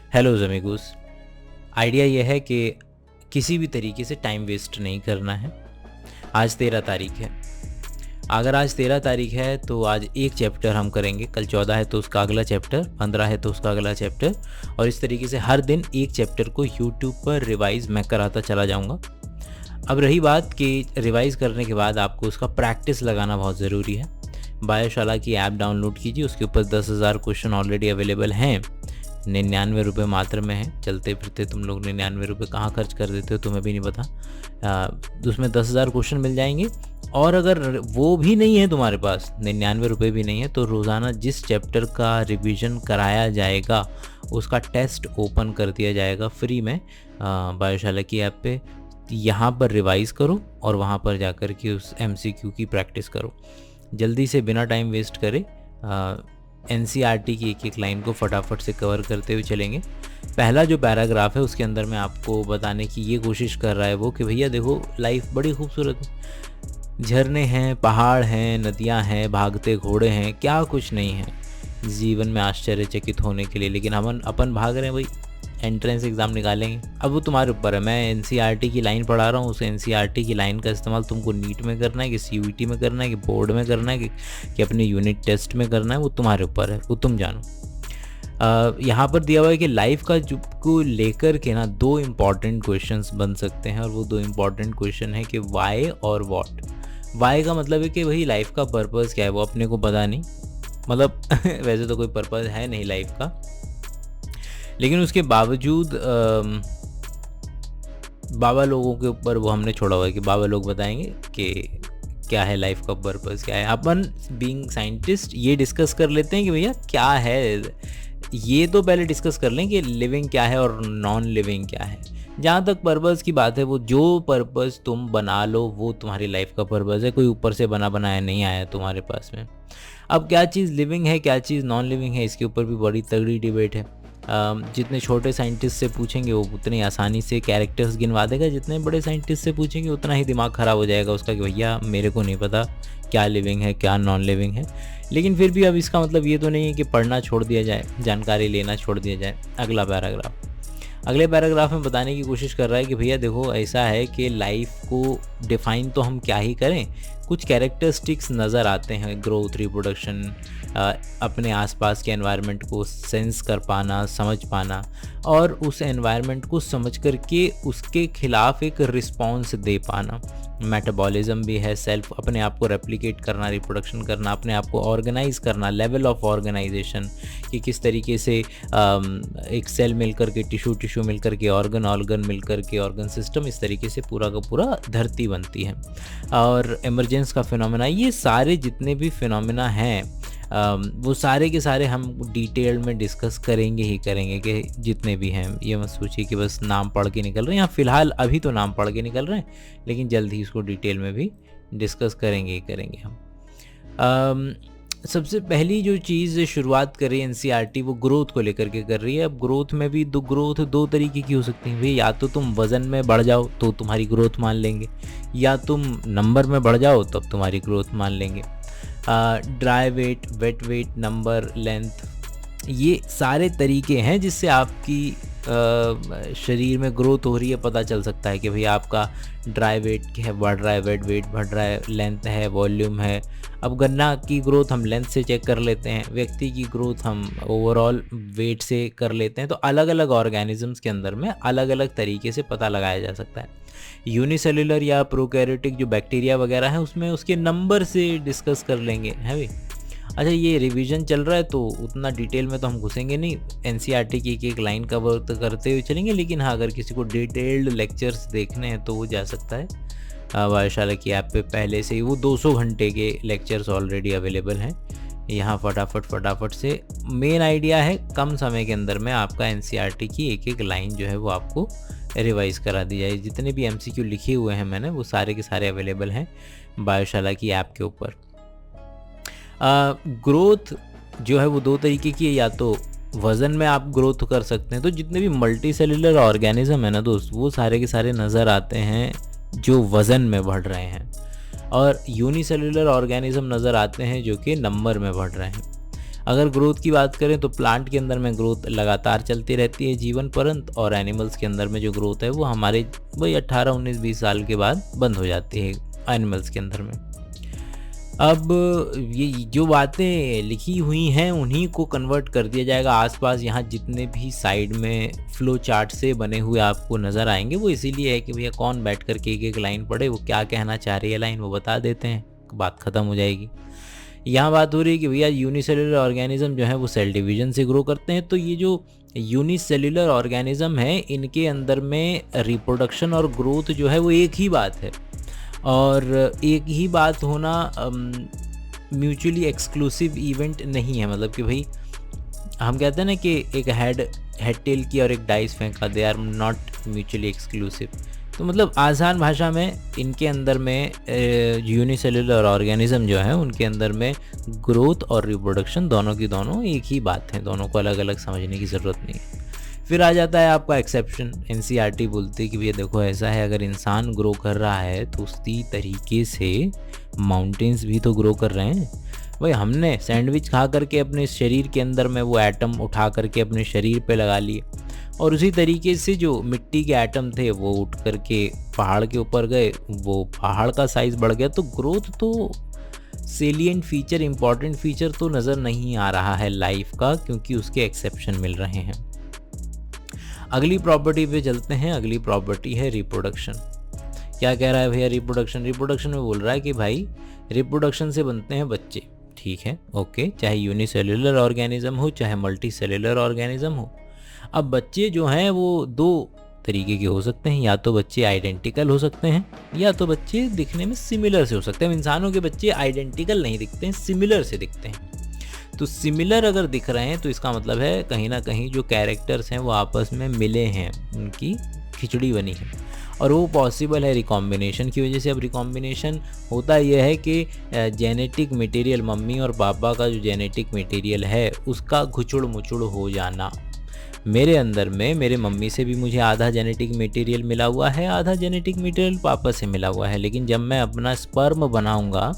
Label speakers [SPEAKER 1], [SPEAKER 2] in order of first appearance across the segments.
[SPEAKER 1] Hello amigos. Idea यह है कि किसी भी तरीके से टाइम वेस्ट नहीं करना है। आज 13 तारीख है। अगर आज 13 तारीख है तो आज एक चैप्टर हम करेंगे, कल 14 है तो उसका अगला चैप्टर, 15 है तो उसका अगला चैप्टर, और इस तरीके से हर दिन एक चैप्टर को यूट्यूब पर रिवाइज़ मैं कराता चला जाऊँगा। अब रही बात कि रिवाइज़ करने के बाद आपको उसका प्रैक्टिस लगाना बहुत ज़रूरी है। बायोशाला की ऐप डाउनलोड कीजिए, उसके ऊपर 10,000 क्वेश्चन ऑलरेडी अवेलेबल हैं। 99 रुपये मात्र में है। चलते फिरते तुम लोग 99 रुपये कहाँ खर्च कर देते हो तुम्हें भी नहीं पता। उसमें 10,000 क्वेश्चन मिल जाएंगे। और अगर वो भी नहीं है तुम्हारे पास, 99 रुपये भी नहीं है, तो रोज़ाना जिस चैप्टर का रिवीजन कराया जाएगा उसका टेस्ट ओपन कर दिया जाएगा फ्री में बायोशाला की ऐप पे। यहाँ पर रिवाइज़ करो और वहाँ पर जाकर के उस MCQ की प्रैक्टिस करो। जल्दी से बिना टाइम वेस्ट करे NCERT की एक एक लाइन को फटाफट से कवर करते हुए चलेंगे। पहला जो पैराग्राफ है उसके अंदर मैं आपको बताने की ये कोशिश कर रहा है वो कि भैया देखो, लाइफ बड़ी खूबसूरत है। झरने हैं, पहाड़ हैं, नदियां हैं, भागते घोड़े हैं, क्या कुछ नहीं है जीवन में आश्चर्यचकित होने के लिए। लेकिन अपन भाग रहे हैं भाई, एंट्रेंस एग्ज़ाम निकालेंगे। अब वो तुम्हारे ऊपर है। मैं NCERT की लाइन पढ़ा रहा हूँ, उस NCERT की लाइन का इस्तेमाल तुमको नीट में करना है कि CUET में करना है कि बोर्ड में करना है कि अपने यूनिट टेस्ट में करना है, वो तुम्हारे ऊपर है, वो तुम जानो। यहाँ पर दिया हुआ है कि लाइफ का को लेकर के ना 2 इम्पॉर्टेंट क्वेश्चंस बन सकते हैं, और वो 2 इम्पॉर्टेंट क्वेश्चन है कि वाई और वॉट। वाई का मतलब है कि वही लाइफ का पर्पज़ क्या है, वो अपने को पता नहीं। मतलब वैसे तो कोई पर्पज़ है नहीं लाइफ का, लेकिन उसके बावजूद बाबा लोगों के ऊपर वो हमने छोड़ा हुआ है कि बाबा लोग बताएंगे कि क्या है लाइफ का पर्पस, क्या है। अपन बीइंग साइंटिस्ट ये डिस्कस कर लेते हैं कि भैया क्या है, ये तो पहले डिस्कस कर लें कि लिविंग क्या है और नॉन लिविंग क्या है। जहाँ तक पर्पस की बात है, वो जो पर्पस तुम बना लो वो तुम्हारी लाइफ का पर्पस है। कोई ऊपर से बना बनाया नहीं आया तुम्हारे पास में। अब क्या चीज़ लिविंग है, क्या चीज़ नॉन लिविंग है, इसके ऊपर भी बड़ी तगड़ी डिबेट है। जितने छोटे साइंटिस्ट से पूछेंगे वो उतनी आसानी से कैरेक्टर्स गिनवा देगा, जितने बड़े साइंटिस्ट से पूछेंगे उतना ही दिमाग ख़राब हो जाएगा उसका कि भैया मेरे को नहीं पता क्या लिविंग है क्या नॉन लिविंग है। लेकिन फिर भी अब इसका मतलब ये तो नहीं है कि पढ़ना छोड़ दिया जाए, जानकारी लेना छोड़ दिया जाए। अगले पैराग्राफ में बताने की कोशिश कर रहा है कि भैया देखो, ऐसा है कि लाइफ को डिफ़ाइन तो हम क्या ही करें, कुछ कैरेक्टरिस्टिक्स नज़र आते हैं। ग्रोथ, रिप्रोडक्शन, अपने आसपास के एनवायरनमेंट को सेंस कर पाना, समझ पाना, और उस एनवायरनमेंट को समझ करके उसके खिलाफ एक रिस्पॉन्स दे पाना। मेटाबॉलिज्म भी है, सेल्फ अपने आप को रेप्लिकेट करना, रिप्रोडक्शन करना, अपने आप को ऑर्गेनाइज करना, लेवल ऑफ ऑर्गेनाइजेशन कि किस तरीके से एक सेल मिलकर के टिश्यू मिलकर के ऑर्गन मिलकर के ऑर्गन सिस्टम, इस तरीके से पूरा का पूरा धरती बनती है। और इमरजेंस का फिनोमेना, ये सारे जितने भी फिनोमेना हैं वो सारे के सारे हम डिटेल में डिस्कस करेंगे ही करेंगे कि जितने भी हैं। ये मत सोचिए कि बस नाम पढ़ के निकल रहे हैं, यहाँ फ़िलहाल अभी तो नाम पढ़ के निकल रहे हैं, लेकिन जल्द ही इसको डिटेल में भी डिस्कस करेंगे ही करेंगे हम। सबसे पहली जो चीज़ शुरुआत करें NCERT वो ग्रोथ को लेकर के कर रही है। अब ग्रोथ में भी ग्रोथ 2 तरीके की हो सकती है। या तो तुम वज़न में बढ़ जाओ तो तुम्हारी ग्रोथ मान लेंगे, या तुम नंबर में बढ़ जाओ तब तुम्हारी ग्रोथ मान लेंगे। Dry weight, wet weight, number, length, ये सारे तरीके हैं जिससे आपकी शरीर में ग्रोथ हो रही है। पता चल सकता है कि भैया आपका ड्राई वेट है, बढ़ रहा है, वेट वेट बढ़ रहा है, लेंथ है, वॉल्यूम है। अब गन्ना की ग्रोथ हम लेंथ से चेक कर लेते हैं, व्यक्ति की ग्रोथ हम ओवरऑल वेट से कर लेते हैं। तो अलग अलग ऑर्गेनिजम्स के अंदर में अलग अलग तरीके से पता लगाया जा सकता है। यूनिसेलुलर या प्रोकैरियोटिक जो बैक्टीरिया वगैरह है उसमें उसके नंबर से डिस्कस कर लेंगे, है भाई। अच्छा, ये रिवीजन चल रहा है तो उतना डिटेल में तो हम घुसेंगे नहीं, NCERT की एक लाइन कवर तो करते हुए चलेंगे। लेकिन हाँ, अगर किसी को डिटेल्ड लेक्चर्स देखने हैं तो वो जा सकता है बायोशाला की ऐप पे। पहले से ही वो 200 घंटे के लेक्चर्स ऑलरेडी अवेलेबल हैं। यहाँ फटाफट से मेन आइडिया है कम समय के अंदर में आपका NCERT की एक एक लाइन जो है वो आपको रिवाइज़ करा दी जाए। जितने भी MCQ लिखे हुए हैं मैंने वो सारे के सारे अवेलेबल हैं बायोशाला की ऐप के ऊपर। ग्रोथ जो है वो 2 तरीके की है, या तो वज़न में आप ग्रोथ कर सकते हैं। तो जितने भी मल्टी सेलुलर ऑर्गेनिज्म है ना दोस्त, वो सारे के सारे नज़र आते हैं जो वज़न में बढ़ रहे हैं, और यूनिसेलुलर ऑर्गेनिज्म नज़र आते हैं जो कि नंबर में बढ़ रहे हैं। अगर ग्रोथ की बात करें तो प्लांट के अंदर में ग्रोथ लगातार चलती रहती है जीवन पर्यंत, और एनिमल्स के अंदर में जो ग्रोथ है वो हमारे वही 18, 19, 20 साल के बाद बंद हो जाती है एनिमल्स के अंदर में। अब ये जो बातें लिखी हुई हैं उन्हीं को कन्वर्ट कर दिया जाएगा। आसपास यहाँ जितने भी साइड में फ्लो चार्ट से बने हुए आपको नज़र आएंगे वो इसीलिए है कि भैया कौन बैठ कर के एक लाइन पढ़े, वो क्या कहना चाह रही है लाइन वो बता देते हैं, बात ख़त्म हो जाएगी। यहाँ बात हो रही है कि भैया यूनिसेलुलर ऑर्गेनिज्म जो है वो सेल डिवीजन से ग्रो करते हैं। तो ये जो यूनिसेलुलर ऑर्गेनिज्म है इनके अंदर में रिप्रोडक्शन और ग्रोथ जो है वो एक ही बात है, और एक ही बात होना म्यूचुअली एक्सक्लूसिव इवेंट नहीं है। मतलब कि भाई हम कहते हैं ना कि एक हेड टेल की और एक डाइस फेंका, they are not mutually exclusive. तो मतलब आसान भाषा में इनके अंदर में यूनिसेलुलर ऑर्गेनिज्म जो है उनके अंदर में ग्रोथ और रिप्रोडक्शन दोनों की दोनों एक ही बात है, दोनों को अलग अलग समझने की ज़रूरत नहीं है। फिर आ जाता है आपका एक्सेप्शन। एनसीईआरटी बोलती है कि भैया देखो ऐसा है, अगर इंसान ग्रो कर रहा है तो उसी तरीके से माउंटेन्स भी तो ग्रो कर रहे हैं। भाई हमने सैंडविच खा करके अपने शरीर के अंदर में वो एटम उठा करके अपने शरीर पे लगा लिए, और उसी तरीके से जो मिट्टी के एटम थे वो उठ करके पहाड़ के ऊपर गए, वो पहाड़ का साइज़ बढ़ गया। तो ग्रोथ तो सेलिएंट फीचर, इम्पॉर्टेंट फीचर तो नज़र नहीं आ रहा है लाइफ का, क्योंकि उसके एक्सेप्शन मिल रहे हैं। अगली प्रॉपर्टी पे चलते हैं। अगली प्रॉपर्टी है रिप्रोडक्शन। क्या कह रहा है भैया रिप्रोडक्शन? रिप्रोडक्शन में बोल रहा है कि भाई रिप्रोडक्शन से बनते हैं बच्चे, ठीक है, ओके, चाहे यूनिसेलुलर ऑर्गेनिज्म हो चाहे मल्टी सेलुलर ऑर्गेनिज्म हो। अब बच्चे जो हैं वो दो तरीके के हो सकते हैं, या तो बच्चे आइडेंटिकल हो सकते हैं या तो बच्चे दिखने में सिमिलर से हो सकते हैं। इंसानों के बच्चे आइडेंटिकल नहीं दिखते हैं, सिमिलर से दिखते हैं। तो सिमिलर अगर दिख रहे हैं तो इसका मतलब है कहीं ना कहीं जो कैरेक्टर्स हैं वो आपस में मिले हैं, उनकी खिचड़ी बनी है, और वो पॉसिबल है रिकॉम्बिनेशन की वजह से। अब रिकॉम्बिनेशन होता यह है कि जेनेटिक मटेरियल, मम्मी और पापा का जो जेनेटिक मटेरियल है उसका घुचुड़ मुचुड़ हो जाना। मेरे अंदर में मेरे मम्मी से भी मुझे आधा जेनेटिक मटेरियल मिला हुआ है, आधा जेनेटिक मटेरियल पापा से मिला हुआ है, लेकिन जब मैं अपना स्पर्म बनाऊंगा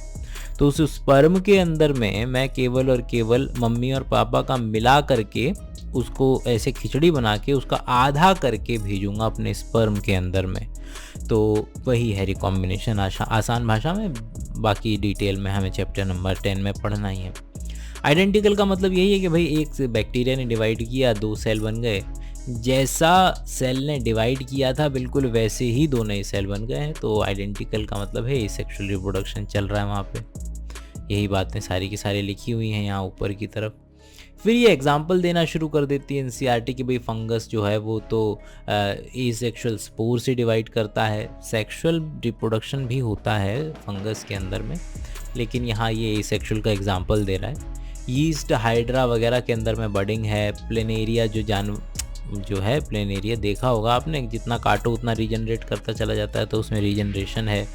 [SPEAKER 1] तो उस स्पर्म के अंदर में मैं केवल और केवल मम्मी और पापा का मिला करके उसको ऐसे खिचड़ी बना के उसका आधा करके भेजूंगा अपने स्पर्म के अंदर में। तो वही है रिकॉम्बिनेशन आसान भाषा में। बाकी डिटेल में हमें चैप्टर नंबर 10 में पढ़ना ही है। आइडेंटिकल का मतलब यही है कि भाई एक से बैक्टीरिया ने डिवाइड किया, 2 सेल बन गए, जैसा सेल ने डिवाइड किया था बिल्कुल वैसे ही 2 नए सेल बन गए हैं। तो आइडेंटिकल का मतलब है एसेक्सुअल रिप्रोडक्शन चल रहा है वहाँ पे। यही बातें सारी की सारी लिखी हुई हैं यहाँ ऊपर की तरफ। फिर ये एग्जाम्पल देना शुरू कर देती है एनसीईआरटी कि भाई फंगस जो है वो तो एसेक्सुअल स्पोर से डिवाइड करता है, सेक्सुअल रिप्रोडक्शन भी होता है फंगस के अंदर में, लेकिन यहाँ ये एसेक्सुअल का एग्जाम्पल दे रहा है। यीस्ट, हाइड्रा वगैरह के अंदर में बडिंग है। प्लेनेरिया जो है प्लेनेरिया देखा होगा आपने, जितना काटो उतना रीजनरेट करता चला जाता है, तो उसमें रीजनरेशन है।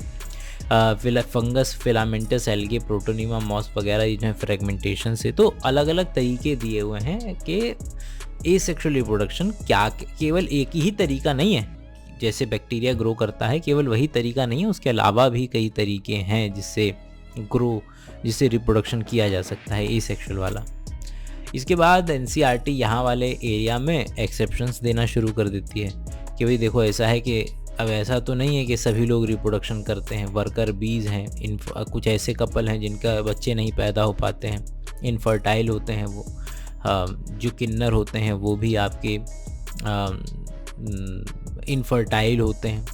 [SPEAKER 1] Fungus, filamentous algae, protonema, moss वगैरह ये जो है फ्रेगमेंटेशन से। तो अलग अलग तरीके दिए हुए हैं कि एसेक्सुअल रिप्रोडक्शन क्या केवल एक ही तरीका नहीं है। जैसे बैक्टीरिया ग्रो करता है केवल वही तरीका नहीं है, उसके अलावा भी कई तरीके हैं जिससे रिप्रोडक्शन किया जा सकता है एसेक्सुअल वाला। इसके बाद एनसीईआरटी यहाँ वाले एरिया में एक्सेप्शंस देना शुरू कर देती है कि भाई देखो ऐसा है कि अब ऐसा तो नहीं है कि सभी लोग रिप्रोडक्शन करते हैं। वर्कर बीज हैं, कुछ ऐसे कपल हैं जिनका बच्चे नहीं पैदा हो पाते हैं, इनफर्टाइल होते हैं वो। जो किन्नर होते हैं वो भी आपके इनफर्टाइल होते हैं।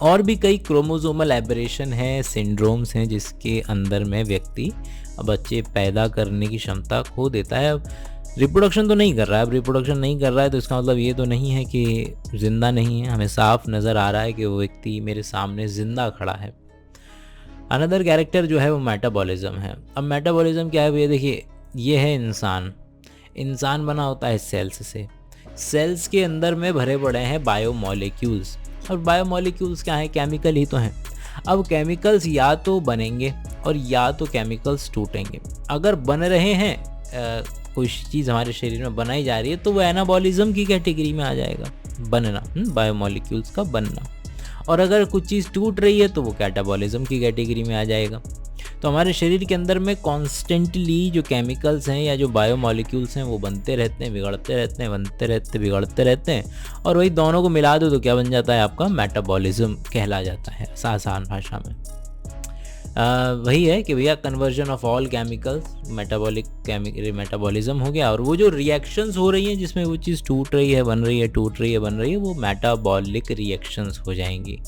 [SPEAKER 1] और भी कई क्रोमोसोमल एबरेशन है, सिंड्रोम्स हैं जिसके अंदर में व्यक्ति बच्चे पैदा करने की क्षमता खो देता है। अब रिप्रोडक्शन तो नहीं कर रहा है, अब रिप्रोडक्शन नहीं कर रहा है तो इसका मतलब ये तो नहीं है कि ज़िंदा नहीं है। हमें साफ नज़र आ रहा है कि वो व्यक्ति मेरे सामने ज़िंदा खड़ा है। अनदर कैरेक्टर जो है वो मेटाबॉलिज्म है। अब मेटाबॉलिज्म क्या है भैया? देखिए ये है इंसान बना होता है सेल्स से। सेल्स के अंदर में भरे पड़े हैं बायोमॉलिक्यूल्स, और बायोमॉलिक्यूल्स क्या है? केमिकल ही तो हैं। अब केमिकल्स या तो बनेंगे और या तो केमिकल्स टूटेंगे। अगर बन रहे हैं कोई चीज़ हमारे शरीर में बनाई जा रही है तो वो एनाबॉलिज्म की कैटेगरी में आ जाएगा, बनना, बायोमॉलिक्यूल्स का बनना। और अगर कुछ चीज़ टूट रही है तो वो कैटाबॉलिज्म की कैटेगरी में आ जाएगा। तो हमारे शरीर के अंदर में कॉन्स्टेंटली जो केमिकल्स हैं या जो बायोमॉलिक्यूल्स हैं वो बनते रहते हैं, बिगड़ते रहते हैं, बनते रहते बिगड़ते रहते हैं, और वही दोनों को मिला दो तो क्या बन जाता है, आपका मेटाबॉलिज्म कहला जाता है आसान भाषा में। वही है कि भैया conversion of all chemicals metabolism हो गया, और वो जो रिएक्शंस हो रही हैं जिसमें वो चीज़ टूट रही है, बन रही है, टूट रही है, बन रही है, वो मेटाबॉलिक रिएक्शंस हो जाएंगी।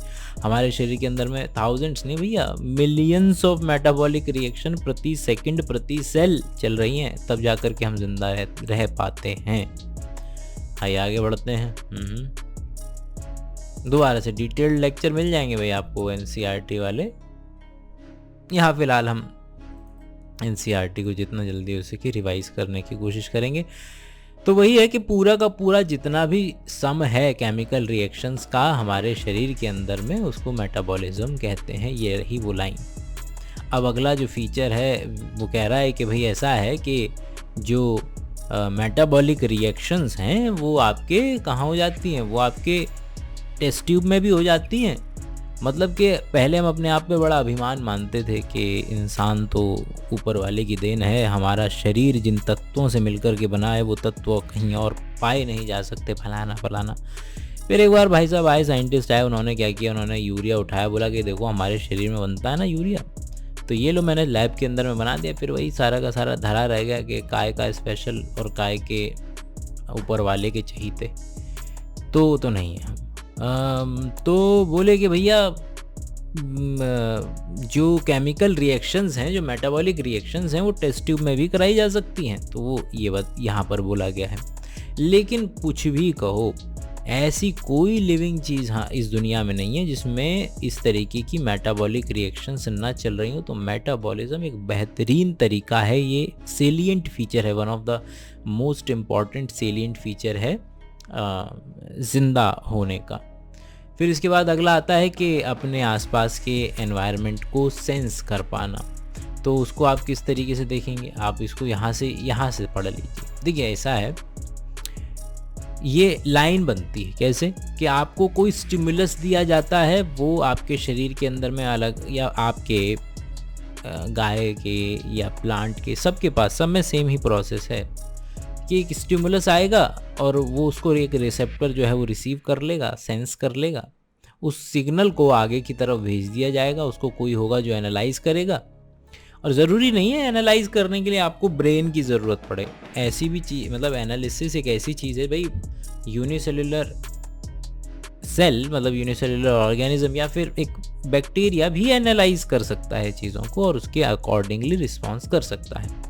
[SPEAKER 1] हमारे शरीर के अंदर में थाउजेंड्स नहीं भैया, मिलियंस ऑफ मेटाबॉलिक रिएक्शन प्रति सेकंड प्रति सेल चल रही हैं, तब जाकर के हम जिंदा रह पाते हैं। आइए आगे बढ़ते हैं। दोबारा से डिटेल्ड लेक्चर मिल जाएंगे भाई आपको NCERT वाले। यहाँ फ़िलहाल हम NCERT को जितना जल्दी हो सके रिवाइज करने की कोशिश करेंगे। तो वही है कि पूरा का पूरा जितना भी सम है केमिकल रिएक्शंस का हमारे शरीर के अंदर में, उसको मेटाबॉलिज्म कहते हैं। ये रही वो लाइन। अब अगला जो फीचर है वो कह रहा है कि भाई ऐसा है कि जो मेटाबॉलिक रिएक्शंस हैं वो आपके कहाँ हो जाती हैं, वो आपके टेस्ट ट्यूब में भी हो जाती हैं। मतलब कि पहले हम अपने आप पे बड़ा अभिमान मानते थे कि इंसान तो ऊपर वाले की देन है, हमारा शरीर जिन तत्वों से मिलकर के बना है वो तत्व कहीं और पाए नहीं जा सकते, फलाना फलाना। फिर एक बार भाई साहब आए, साइंटिस्ट आए, उन्होंने क्या किया, उन्होंने यूरिया उठाया, बोला कि देखो हमारे शरीर में बनता है ना यूरिया, तो ये लो मैंने लैब के अंदर में बना दिया। फिर वही सारा का सारा धरा रह गया कि काय का स्पेशल और काय के ऊपर वाले के चहीते, तो नहीं है। तो बोले कि भैया जो केमिकल रिएक्शंस हैं, जो मेटाबॉलिक रिएक्शंस हैं, वो टेस्ट ट्यूब में भी कराई जा सकती हैं। तो वो ये बात यहाँ पर बोला गया है। लेकिन कुछ भी कहो, ऐसी कोई लिविंग चीज़ इस दुनिया में नहीं है जिसमें इस तरीके की मेटाबॉलिक रिएक्शंस ना चल रही हो। तो मेटाबॉलिज्म एक बेहतरीन तरीका है, ये सेलिएंट फीचर है, one of the most important salient feature है ज़िंदा होने का। फिर इसके बाद अगला आता है कि अपने आसपास के एनवायरनमेंट को सेंस कर पाना। तो उसको आप किस तरीके से देखेंगे, आप इसको यहाँ से पढ़ लीजिए। देखिए ऐसा है, ये लाइन बनती है कैसे कि आपको कोई स्टिमुलस दिया जाता है, वो आपके शरीर के अंदर में अलग, या आपके गाय के या प्लांट के, सबके पास सब में सेम ही प्रोसेस है कि एक स्टिमुलस आएगा और वो उसको एक रिसेप्टर जो है वो रिसीव कर लेगा, सेंस कर लेगा, उस सिग्नल को आगे की तरफ भेज दिया जाएगा, उसको कोई होगा जो एनालाइज करेगा। और ज़रूरी नहीं है एनालाइज करने के लिए आपको ब्रेन की ज़रूरत पड़े, ऐसी भी चीज़, मतलब एनालिसिस एक ऐसी चीज़ है भाई, यूनिसेलुलर सेल मतलब यूनिसेलुलर ऑर्गेनिज्म या फिर एक बैक्टीरिया भी एनालाइज कर सकता है चीज़ों को और उसके अकॉर्डिंगली रिस्पॉन्स कर सकता है।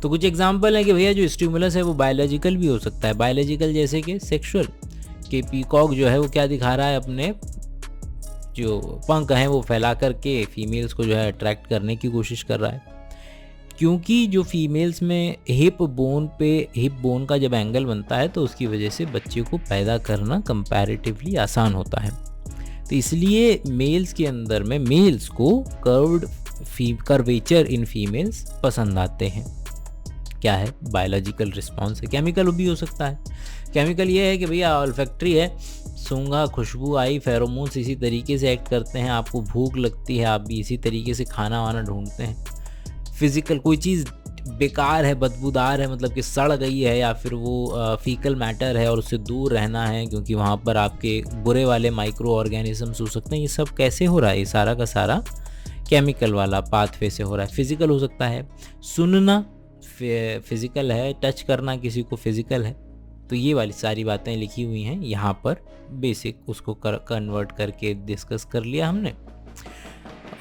[SPEAKER 1] तो कुछ एग्जांपल है कि भैया जो स्टिमुलस है वो बायोलॉजिकल भी हो सकता है। बायोलॉजिकल जैसे कि सेक्सुअल, कि पीकॉक जो है वो क्या दिखा रहा है, अपने जो पंख हैं वो फैला करके फीमेल्स को जो है अट्रैक्ट करने की कोशिश कर रहा है, क्योंकि जो फीमेल्स में हिप बोन का जब एंगल बनता है तो उसकी वजह से बच्चे को पैदा करना कंपैरेटिवली आसान होता है। तो इसलिए मेल्स के अंदर में मेल्स को कर्वेचर इन फीमेल्स पसंद आते हैं। क्या है, बायोलॉजिकल रिस्पॉन्स है। केमिकल भी हो सकता है। केमिकल ये है कि भैया ऑल्फैक्टरी है, सूंघा, खुशबू आई, फेरोमोन्स इसी तरीके से एक्ट करते हैं, आपको भूख लगती है, आप भी इसी तरीके से खाना वाना ढूंढते हैं। फिजिकल कोई चीज़ बेकार है, बदबूदार है, मतलब कि सड़ गई है, या फिर वो फीकल मैटर है और उससे दूर रहना है क्योंकि वहाँ पर आपके बुरे वाले माइक्रो ऑर्गेनिजम्स हो सकते हैं। ये सब कैसे हो रहा है, ये सारा का सारा केमिकल वाला पाथवे से हो रहा है। फिजिकल हो सकता है, सुनना फिजिकल है, टच करना किसी को फिजिकल है। तो ये वाली सारी बातें लिखी हुई हैं यहाँ पर, बेसिक उसको कन्वर्ट करके डिस्कस कर लिया हमने।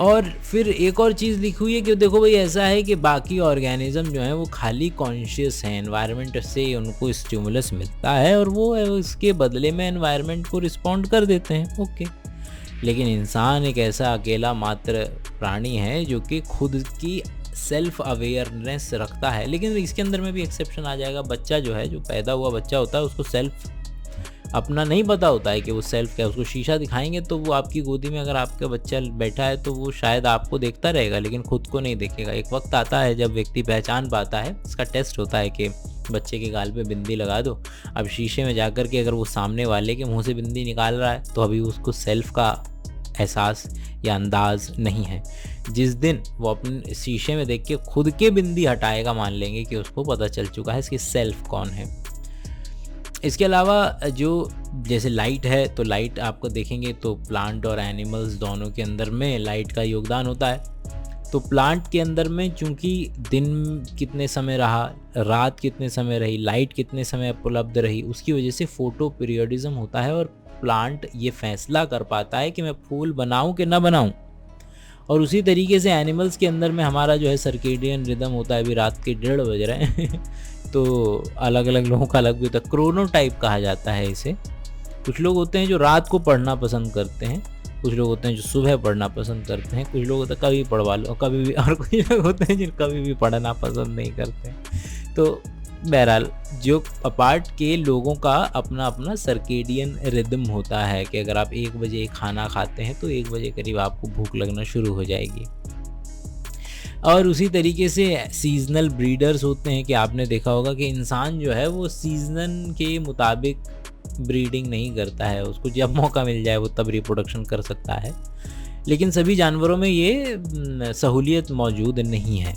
[SPEAKER 1] और फिर एक और चीज़ लिखी हुई है कि देखो भाई ऐसा है कि बाकी ऑर्गेनिज्म जो हैं वो खाली कॉन्शियस हैं, एनवायरनमेंट से उनको स्टिमुलस मिलता है और वो उसके बदले में एनवायरनमेंट को रिस्पॉन्ड कर देते हैं, ओके। लेकिन इंसान एक ऐसा अकेला मात्र प्राणी है जो कि खुद की सेल्फ अवेयरनेस रखता है। लेकिन इसके अंदर में भी एक्सेप्शन आ जाएगा। बच्चा जो है, जो पैदा हुआ बच्चा होता है, उसको सेल्फ अपना नहीं पता होता है कि वो सेल्फ क्या है। उसको शीशा दिखाएंगे तो वो आपकी गोदी में अगर आपका बच्चा बैठा है तो वो शायद आपको देखता रहेगा लेकिन खुद को नहीं देखेगा। एक वक्त आता है जब व्यक्ति पहचान पाता है, इसका टेस्ट होता है कि बच्चे के गाल पे बिंदी लगा दो। अब शीशे में जाकर के अगर वो सामने वाले के मुंह से बिंदी निकाल रहा है तो अभी उसको सेल्फ का एहसास या अंदाज नहीं है। जिस दिन वो अपने शीशे में देख के खुद के बिंदी हटाएगा, मान लेंगे कि उसको पता चल चुका है इसकी सेल्फ कौन है। इसके अलावा जो जैसे लाइट है, तो लाइट आपको देखेंगे तो प्लांट और एनिमल्स दोनों के अंदर में लाइट का योगदान होता है। तो प्लांट के अंदर में चूंकि दिन कितने समय रहा, रात कितने समय रही, लाइट कितने समय उपलब्ध रही, उसकी वजह से फोटो पीरियडिज्म होता है और प्लांट ये फैसला कर पाता है कि मैं फूल बनाऊं कि ना बनाऊं। और उसी तरीके से एनिमल्स के अंदर में हमारा जो है सर्केडियन रिदम होता है। अभी रात के 1:30 बज रहे हैं तो अलग अलग लोगों का अलग भी होता है, क्रोनोटाइप कहा जाता है इसे। कुछ लोग होते हैं जो रात को पढ़ना पसंद करते हैं, कुछ लोग होते हैं जो सुबह पढ़ना पसंद करते हैं, कुछ लोग होते हैं कभी पढ़वा लो कभी भी, और कुछ लोग होते हैं जो कभी भी पढ़ना पसंद नहीं करते। तो बहरहाल जो अपार्ट के लोगों का अपना अपना सर्केडियन रिदम होता है कि अगर आप 1 बजे खाना खाते हैं तो 1 बजे करीब आपको भूख लगना शुरू हो जाएगी। और उसी तरीके से सीजनल ब्रीडर्स होते हैं कि आपने देखा होगा कि इंसान जो है वो सीजन के मुताबिक ब्रीडिंग नहीं करता है, उसको जब मौका मिल जाए वो तब रिप्रोडक्शन कर सकता है। लेकिन सभी जानवरों में ये सहूलियत मौजूद नहीं है,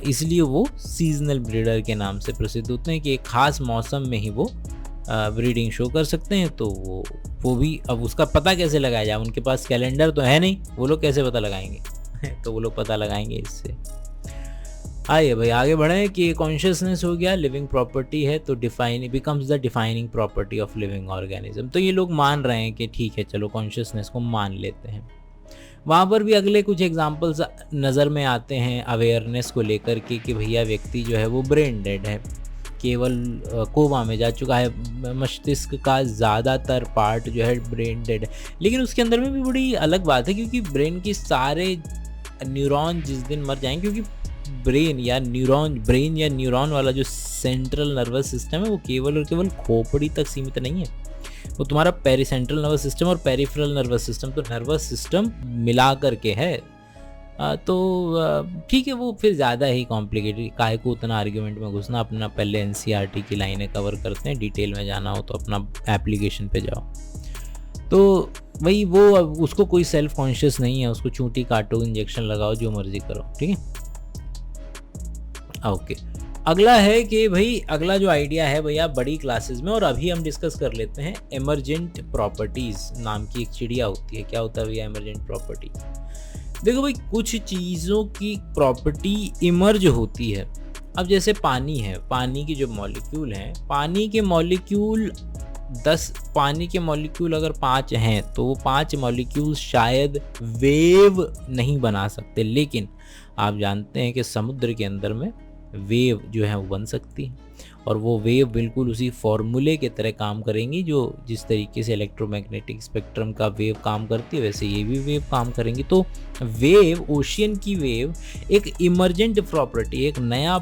[SPEAKER 1] इसलिए वो सीजनल ब्रीडर के नाम से प्रसिद्ध होते हैं कि एक ख़ास मौसम में ही वो ब्रीडिंग शो कर सकते हैं। तो वो भी अब उसका पता कैसे लगाया जाए, उनके पास कैलेंडर तो है नहीं, वो लोग कैसे पता लगाएंगे तो वो लोग पता लगाएंगे इससे। आइए भाई आगे बढ़ें कि कॉन्शियसनेस हो गया, लिविंग प्रॉपर्टी है, तो becomes the defining property of living organism. तो ये लोग मान रहे हैं कि ठीक है चलो कॉन्शियसनेस को मान लेते हैं। वहाँ पर भी अगले कुछ एग्जांपल्स नज़र में आते हैं अवेयरनेस को लेकर के कि भैया व्यक्ति जो है वो ब्रेन डेड है, केवल कोमा में जा चुका है, मस्तिष्क का ज़्यादातर पार्ट जो है ब्रेन डेड है। लेकिन उसके अंदर में भी बड़ी अलग बात है, क्योंकि ब्रेन की सारे न्यूरॉन जिस दिन मर जाएंगे, क्योंकि ब्रेन या न्यूरॉन वाला जो सेंट्रल नर्वस सिस्टम है वो केवल और केवल खोपड़ी तक सीमित नहीं है, वो तुम्हारा पेरीसेंट्रल नर्वस सिस्टम और पेरिफेरल नर्वस सिस्टम, तो नर्वस सिस्टम मिला करके है। तो ठीक है, वो फिर ज़्यादा ही कॉम्प्लिकेटेड, काहे को उतना आर्ग्यूमेंट में घुसना, अपना पहले एनसीईआरटी की लाइनें कवर करते हैं, डिटेल में जाना हो तो अपना एप्लीकेशन पे जाओ। तो वही वो उसको कोई सेल्फ कॉन्शियस नहीं है, उसको चूंटी काटो, इंजेक्शन लगाओ, जो मर्जी करो, ठीक है। ओके, अगला है कि भाई अगला जो आइडिया है भैया बड़ी क्लासेस में, और अभी हम डिस्कस कर लेते हैं एमरजेंट प्रॉपर्टीज़ नाम की एक चिड़िया होती है। क्या होता है भैया एमरजेंट प्रॉपर्टी? देखो भाई कुछ चीज़ों की प्रॉपर्टी इमर्ज होती है। अब जैसे पानी है, पानी की जो मॉलिक्यूल हैं, पानी के मॉलिक्यूल अगर 5 हैं तो वो 5 मॉलिक्यूल शायद वेव नहीं बना सकते, लेकिन आप जानते हैं कि समुद्र के अंदर में वेव जो है वो बन सकती है, और वो वेव बिल्कुल उसी फॉर्मूले के तरह काम करेंगी जो जिस तरीके से इलेक्ट्रोमैग्नेटिक स्पेक्ट्रम का वेव काम करती है, वैसे ये भी वेव काम करेंगी। तो वेव, ओशियन की वेव एक इमर्जेंट प्रॉपर्टी, एक नया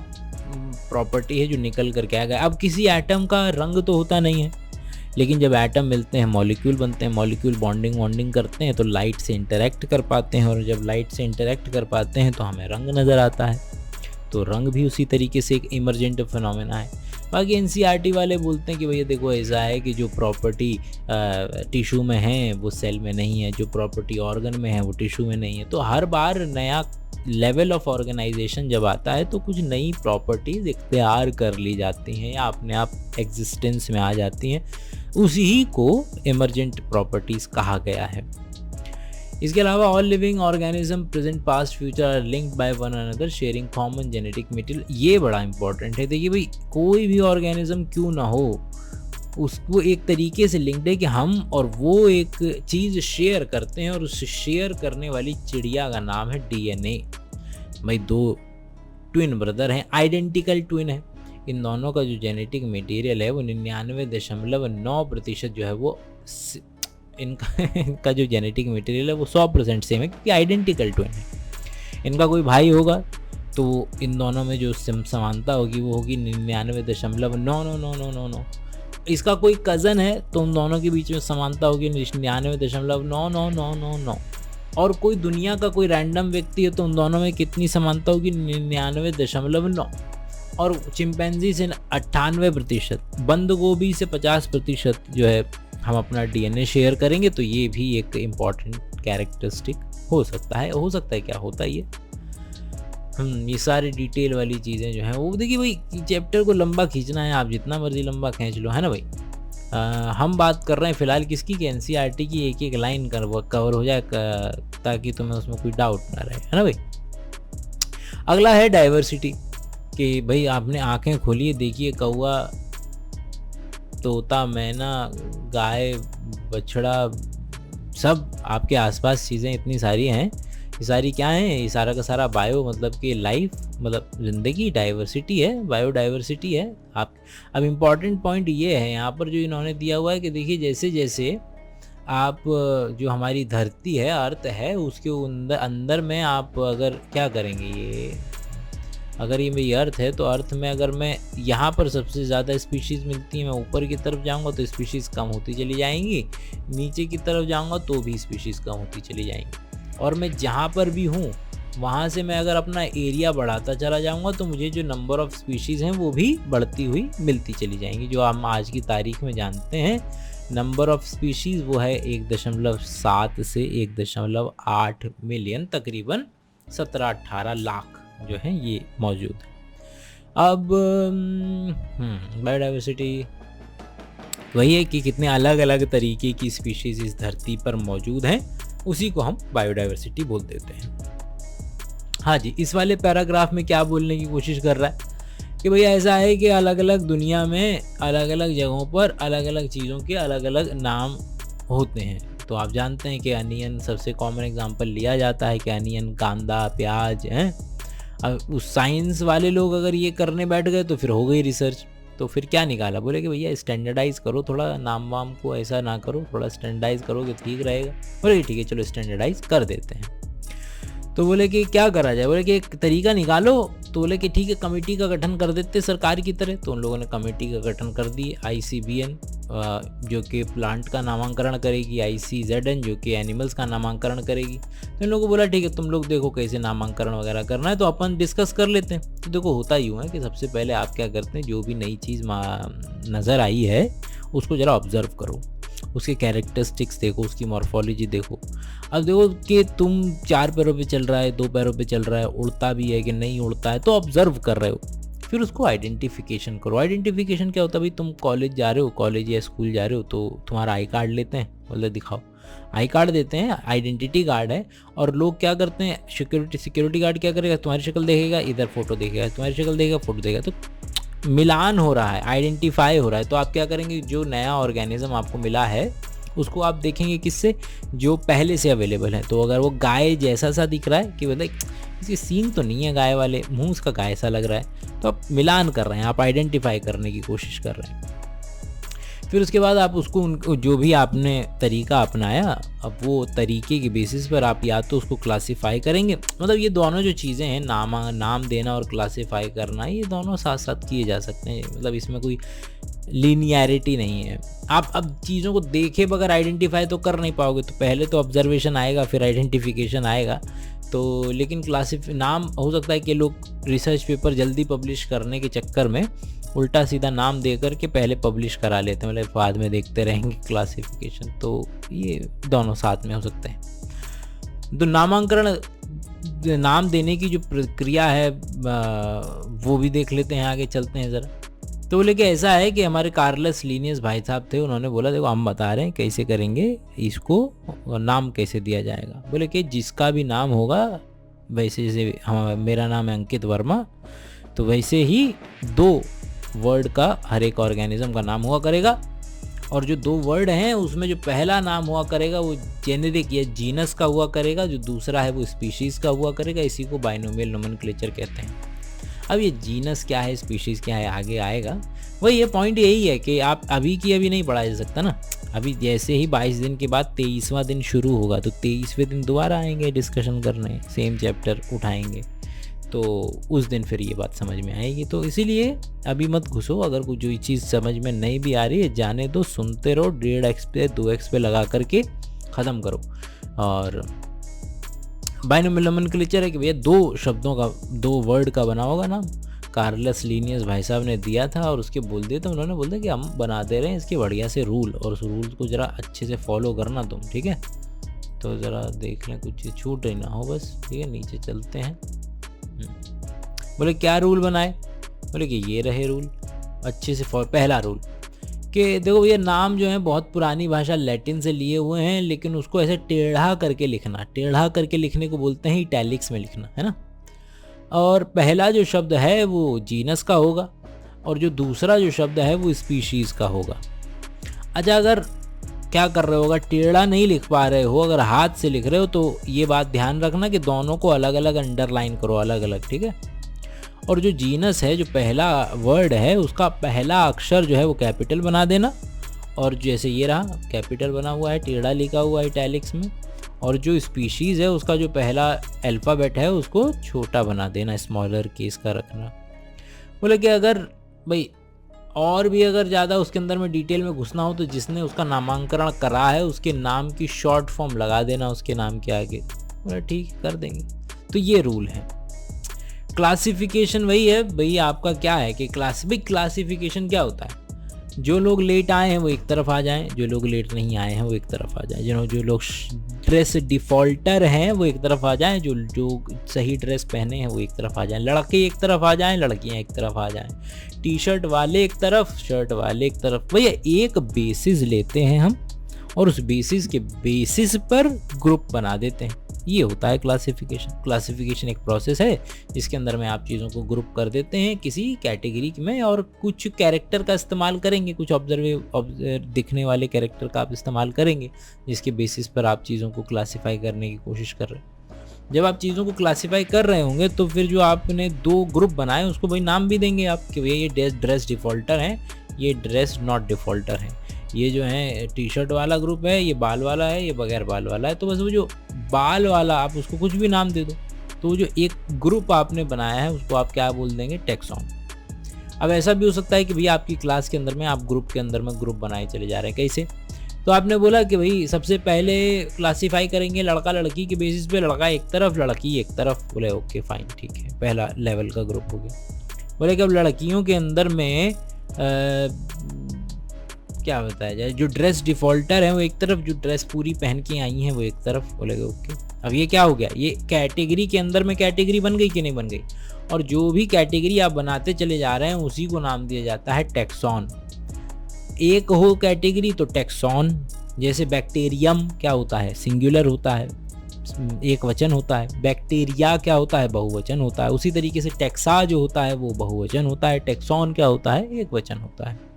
[SPEAKER 1] प्रॉपर्टी है जो निकल करके आ गया। अब किसी एटम का रंग तो होता नहीं है, लेकिन जब एटम मिलते हैं मॉलिक्यूल बनते हैं, मॉलिक्यूल बॉन्डिंग करते हैं तो लाइट से इंटरेक्ट कर पाते हैं, और जब लाइट से इंटरेक्ट कर पाते हैं तो हमें रंग नज़र आता है। तो रंग भी उसी तरीके से एक इमर्जेंट फिनोमेना है। बाकी एनसीईआरटी वाले बोलते हैं कि भैया देखो ऐसा है कि जो प्रॉपर्टी टिश्यू में है वो सेल में नहीं है, जो प्रॉपर्टी ऑर्गन में है वो टिश्यू में नहीं है। तो हर बार नया लेवल ऑफ ऑर्गेनाइजेशन जब आता है तो कुछ नई प्रॉपर्टीज़ इख्तियार कर ली जाती हैं या अपने आप एग्जिस्टेंस में आ जाती हैं, उसी को इमर्जेंट प्रॉपर्टीज़ कहा गया है। इसके अलावा all living organism present past future are linked by one another sharing common genetic material. ये बड़ा इंपॉर्टेंट है। देखिए भाई कोई भी ऑर्गेनिज्म क्यों ना हो, उसको एक तरीके से लिंक्ड है कि हम और वो एक चीज़ शेयर करते हैं, और उस शेयर करने वाली चिड़िया का नाम है डीएनए। भाई 2 ट्विन ब्रदर हैं, आइडेंटिकल ट्विन है, इन दोनों का जो जेनेटिक मटेरियल है वो 99.9% जो है वो इनका जो जेनेटिक मटेरियल है वो 100% सेम है, क्योंकि आइडेंटिकल ट्विन है। इनका कोई भाई होगा तो इन दोनों में जो समानता होगी वो होगी 99.99999। इसका कोई कज़न है तो उन दोनों के बीच में समानता होगी 99.99999। और कोई दुनिया का कोई रैंडम व्यक्ति है तो उन दोनों में कितनी समानता होगी 99.9। और चिंपैंजी से 98%, बंद गोभी से 50% जो है हम अपना डीएनए शेयर करेंगे। तो ये भी एक इम्पॉर्टेंट कैरेक्टरिस्टिक हो सकता है क्या होता ही है। ये सारी डिटेल वाली चीज़ें जो हैं वो देखिए भाई, चैप्टर को लंबा खींचना है, आप जितना मर्जी लंबा खींच लो, है ना भाई। हम बात कर रहे हैं फ़िलहाल किसकी, कि एनसीईआरटी की एक एक लाइन कवर हो जाए ताकि तुम्हें उसमें कोई डाउट ना रहे, है ना भाई। अगला है डाइवर्सिटी, कि भाई आपने आंखें खोलिए, देखिए कौवा, तोता, मैना, गाय, बछड़ा, सब आपके आसपास चीज़ें इतनी सारी हैं। ये सारी क्या है, ये सारा का सारा बायो मतलब कि लाइफ, मतलब ज़िंदगी डाइवर्सिटी है, बायोडाइवर्सिटी है। आप अब इम्पॉर्टेंट पॉइंट ये है यहाँ पर जो इन्होंने दिया हुआ है कि देखिए जैसे जैसे आप जो हमारी धरती है, अर्थ है, उसके अंदर में आप अगर क्या करेंगे, ये अगर ये मेरी अर्थ है तो अर्थ में अगर मैं यहाँ पर सबसे ज़्यादा स्पीशीज़ मिलती है, मैं ऊपर की तरफ जाऊँगा तो स्पीशीज़ कम होती चली जाएंगी, नीचे की तरफ जाऊँगा तो भी स्पीशीज़ कम होती चली जाएंगी। और मैं जहाँ पर भी हूँ वहाँ से मैं अगर अपना एरिया बढ़ाता चला जाऊँगा तो मुझे जो नंबर ऑफ़ स्पीशीज़ हैं वो भी बढ़ती हुई मिलती चली जाएंगी। जो हम आज की तारीख में जानते हैं नंबर ऑफ़ स्पीशीज़ वो है 1.7 से 1.8 मिलियन, तकरीबन 17-18 लाख जो है ये मौजूद है। अब बायोडाइवर्सिटी वही है कि कितने अलग अलग तरीके की स्पीशीज़ इस धरती पर मौजूद हैं, उसी को हम बायोडाइवर्सिटी बोल देते हैं। हाँ जी, इस वाले पैराग्राफ में क्या बोलने की कोशिश कर रहा है कि भैया ऐसा है कि अलग अलग दुनिया में अलग अलग जगहों पर अलग अलग चीज़ों के अलग अलग नाम होते हैं। तो आप जानते हैं कि अनियन सबसे कॉमन एग्जांपल लिया जाता है कि अनियन, कांदा, प्याज हैं। अब उस साइंस वाले लोग अगर ये करने बैठ गए तो फिर हो गई रिसर्च। तो फिर क्या निकाला, बोले कि भैया स्टैंडर्डाइज़ करो, थोड़ा नाम वाम को ऐसा ना करो, थोड़ा स्टैंडर्डाइज़ करोगे ठीक रहेगा। बोले कि ठीक है चलो स्टैंडर्डाइज़ कर देते हैं। तो बोले कि क्या करा जाए, बोले कि एक तरीका निकालो। तो बोले कि ठीक है कमेटी का गठन कर देते सरकार की तरह। तो उन लोगों ने कमेटी का गठन कर दी, ICBN जो कि प्लांट का नामांकन करेगी, ICZN जो कि एनिमल्स का नामांकन करेगी। तो इन लोगों को बोला ठीक है तुम लोग देखो कैसे नामांकन वगैरह करना है, तो अपन डिस्कस कर लेते हैं। तो देखो होता यूँ है कि सबसे पहले आप क्या करते हैं, जो भी नई चीज़ नज़र आई है उसको ज़रा ऑब्ज़र्व करो, उसके कैरेक्टरिस्टिक्स देखो, उसकी मॉर्फोलॉजी देखो। अब देखो कि तुम 4 पैरों पे चल रहा है, 2 पैरों पे चल रहा है, उड़ता भी है कि नहीं उड़ता है, तो ऑब्ज़र्व कर रहे हो। फिर उसको आइडेंटिफिकेशन करो। आइडेंटिफिकेशन क्या होता है भाई, तुम कॉलेज जा रहे हो, कॉलेज या स्कूल जा रहे हो, तो तुम्हारा आई कार्ड लेते हैं, बोले दिखाओ, आई कार्ड देते हैं, आइडेंटिटी कार्ड है। और लोग क्या करते हैं, सिक्योरिटी गार्ड क्या करेगा, तुम्हारी शक्ल देखेगा, इधर फोटो देखेगा, तुम्हारी शक्ल देखेगा, फोटो देखेगा, तो मिलान हो रहा है, आइडेंटिफाई हो रहा है। तो आप क्या करेंगे, जो नया ऑर्गेनिज्म आपको मिला है उसको आप देखेंगे किससे, जो पहले से अवेलेबल है। तो अगर वो गाय जैसा सा दिख रहा है कि मतलब इसके सींग तो नहीं है गाय वाले, मुंह उसका गाय सा लग रहा है, तो आप मिलान कर रहे हैं, आप आइडेंटिफाई करने की कोशिश कर रहे हैं। फिर उसके बाद आप उसको जो भी आपने तरीका अपनाया, अब वो तरीके के बेसिस पर आप या तो उसको क्लासिफाई करेंगे, मतलब ये दोनों जो चीज़ें हैं, नाम देना और क्लासिफाई करना, ये दोनों साथ साथ किए जा सकते हैं, मतलब इसमें कोई लीनियरिटी नहीं है। आप अब चीज़ों को देखे बगैर आइडेंटिफाई तो कर नहीं पाओगे, तो पहले तो ऑब्जर्वेशन आएगा फिर आइडेंटिफिकेशन आएगा। तो लेकिन नाम हो सकता है कि लोग रिसर्च पेपर जल्दी पब्लिश करने के चक्कर में उल्टा सीधा नाम दे करके पहले पब्लिश करा लेते हैं, मतलब बाद में देखते रहेंगे क्लासिफिकेशन। तो ये दोनों साथ में हो सकते हैं। तो नाम देने की जो प्रक्रिया है वो भी देख लेते हैं, आगे चलते हैं ज़रा। तो बोले कि ऐसा है कि हमारे कार्लस लिनियस भाई साहब थे, उन्होंने बोला देखो हम बता रहे हैं कैसे करेंगे इसको, नाम कैसे दिया जाएगा। बोले कि जिसका भी नाम होगा, वैसे जैसे मेरा नाम है अंकित वर्मा, तो वैसे ही 2 वर्ड का हर एक ऑर्गेनिज्म का नाम हुआ करेगा, और जो 2 वर्ड हैं उसमें जो पहला नाम हुआ करेगा वो जेनेरिक या जीनस का हुआ करेगा, जो दूसरा है वो स्पीशीज़ का हुआ करेगा। इसी को बाइनोमियल नोमेनक्लेचर कहते हैं। अब ये जीनस क्या है, स्पीशीज़ क्या है, आगे आएगा। वही ये पॉइंट यही है कि आप अभी नहीं पढ़ा जा सकता ना। अभी जैसे ही 22 दिन के बाद 23वां दिन शुरू होगा, तो 23वें दिन दोबारा आएंगे डिस्कशन करने, सेम चैप्टर उठाएंगे, तो उस दिन फिर ये बात समझ में आएगी। तो इसीलिए अभी मत घुसो, अगर कोई जो चीज़ समझ में नहीं भी आ रही है जाने दो, सुनते रहो, 1.5x पे 2x पे लगा करके ख़त्म करो। और बाइनोमियल नोमेनक्लेचर है कि भैया 2 शब्दों का, 2 वर्ड का बना होगा नाम। कार्लस लिनियस भाई साहब ने दिया था और उसके बोल दिए, तो उन्होंने बोल दिया कि हम बना दे रहे हैं इसके बढ़िया से रूल, और उस रूल को ज़रा अच्छे से फॉलो करना तुम, ठीक है। तो ज़रा देख लें कुछ चीज़ छूट रही ना हो बस। ठीक है, नीचे चलते हैं। बोले क्या रूल बनाए? बोले कि ये रहे रूल अच्छे से। पहला रूल कि देखो ये नाम जो है बहुत पुरानी भाषा लैटिन से लिए हुए हैं, लेकिन उसको ऐसे टेढ़ा करके लिखना, टेढ़ा करके लिखने को बोलते हैं इटैलिक्स में लिखना, है ना। और पहला जो शब्द है वो जीनस का होगा और जो दूसरा जो शब्द है वो स्पीशीज़ का होगा। अच्छा, अगर क्या कर रहे हो, अगर टेढ़ा नहीं लिख पा रहे हो, अगर हाथ से लिख रहे हो, तो ये बात ध्यान रखना कि दोनों को अलग अलग अंडरलाइन करो, अलग अलग, ठीक है। और जो जीनस है, जो पहला वर्ड है, उसका पहला अक्षर जो है वो कैपिटल बना देना, और जैसे ये रहा कैपिटल बना हुआ है, टेढ़ा लिखा हुआ है इटैलिक्स में। और जो स्पीशीज़ है उसका जो पहला अल्फ़ाबेट है उसको छोटा बना देना, स्मॉलर केस का रखना। बोले कि अगर भाई और भी अगर ज़्यादा उसके अंदर में डिटेल में घुसना हो तो जिसने उसका नामांकन करा है उसके नाम की शॉर्ट फॉर्म लगा देना उसके नाम के आगे। बोले ठीक, कर देंगे। तो ये रूल है। क्लासिफिकेशन वही है भाई, आपका क्या है कि क्लासिफिकेशन क्या होता है, जो लोग लेट आए हैं वो एक तरफ आ जाएं, जो लोग लेट नहीं आए हैं वो एक तरफ आ जाएं, जो लोग ड्रेस डिफ़ॉल्टर हैं वो एक तरफ आ जाएं, जो सही ड्रेस पहने हैं वो एक तरफ आ जाएं, लड़के एक तरफ आ जाएं, लड़कियां एक तरफ आ जाएं, टी शर्ट वाले एक तरफ, शर्ट वाले एक तरफ। भैया एक बेसिस लेते हैं हम और उस बेसिस पर ग्रुप बना देते हैं, ये होता है क्लासिफिकेशन। क्लासिफिकेशन एक प्रोसेस है जिसके अंदर में आप चीज़ों को ग्रुप कर देते हैं किसी कैटेगरी में, और कुछ कैरेक्टर का इस्तेमाल करेंगे, कुछ दिखने वाले कैरेक्टर का आप इस्तेमाल करेंगे जिसके बेसिस पर आप चीज़ों को क्लासीफाई करने की कोशिश कर रहे हैं। जब आप चीज़ों को क्लासीफाई कर रहे होंगे तो फिर जो आपने दो ग्रुप बनाए उसको भाई नाम भी देंगे आप कि भैया ये ड्रेस डिफ़ॉल्टर हैं, ये ड्रेस नॉट डिफ़ॉल्टर हैं, ये जो है टी शर्ट वाला ग्रुप है, ये बाल वाला है, ये बगैर बाल वाला है। तो बस वो जो बाल वाला आप उसको कुछ भी नाम दे दो, तो वो जो एक ग्रुप आपने बनाया है उसको आप क्या बोल देंगे, टैक्सॉन। अब ऐसा भी हो सकता है कि भैया आपकी क्लास के अंदर में आप ग्रुप के अंदर में ग्रुप बनाए चले जा रहे हैं। कैसे? तो आपने बोला कि भाई सबसे पहले क्लासीफाई करेंगे लड़का लड़की के बेसिस पे, लड़का एक तरफ लड़की एक तरफ। बोले ओके फाइन, ठीक है, पहला लेवल का ग्रुप हो गया। बोले कि अब लड़कियों के अंदर में क्या बताया जाए, जो ड्रेस डिफ़ॉल्टर है वो एक तरफ, जो ड्रेस पूरी पहन के आई हैं वो एक तरफ। बोलेगा ओके। अब ये क्या हो गया, ये कैटेगरी के अंदर में कैटेगरी बन गई कि नहीं बन गई, और जो भी कैटेगरी आप बनाते चले जा रहे हैं उसी को नाम दिया जाता है टैक्सॉन। एक हो कैटेगरी तो टैक्सॉन, जैसे बैक्टीरियम क्या होता है, सिंगुलर होता है, एक वचन होता है, बैक्टीरिया क्या होता है, बहुवचन होता है। उसी तरीके से टैक्सा जो होता है वो बहुवचन होता है, टैक्सॉन क्या होता है, एक वचन होता है।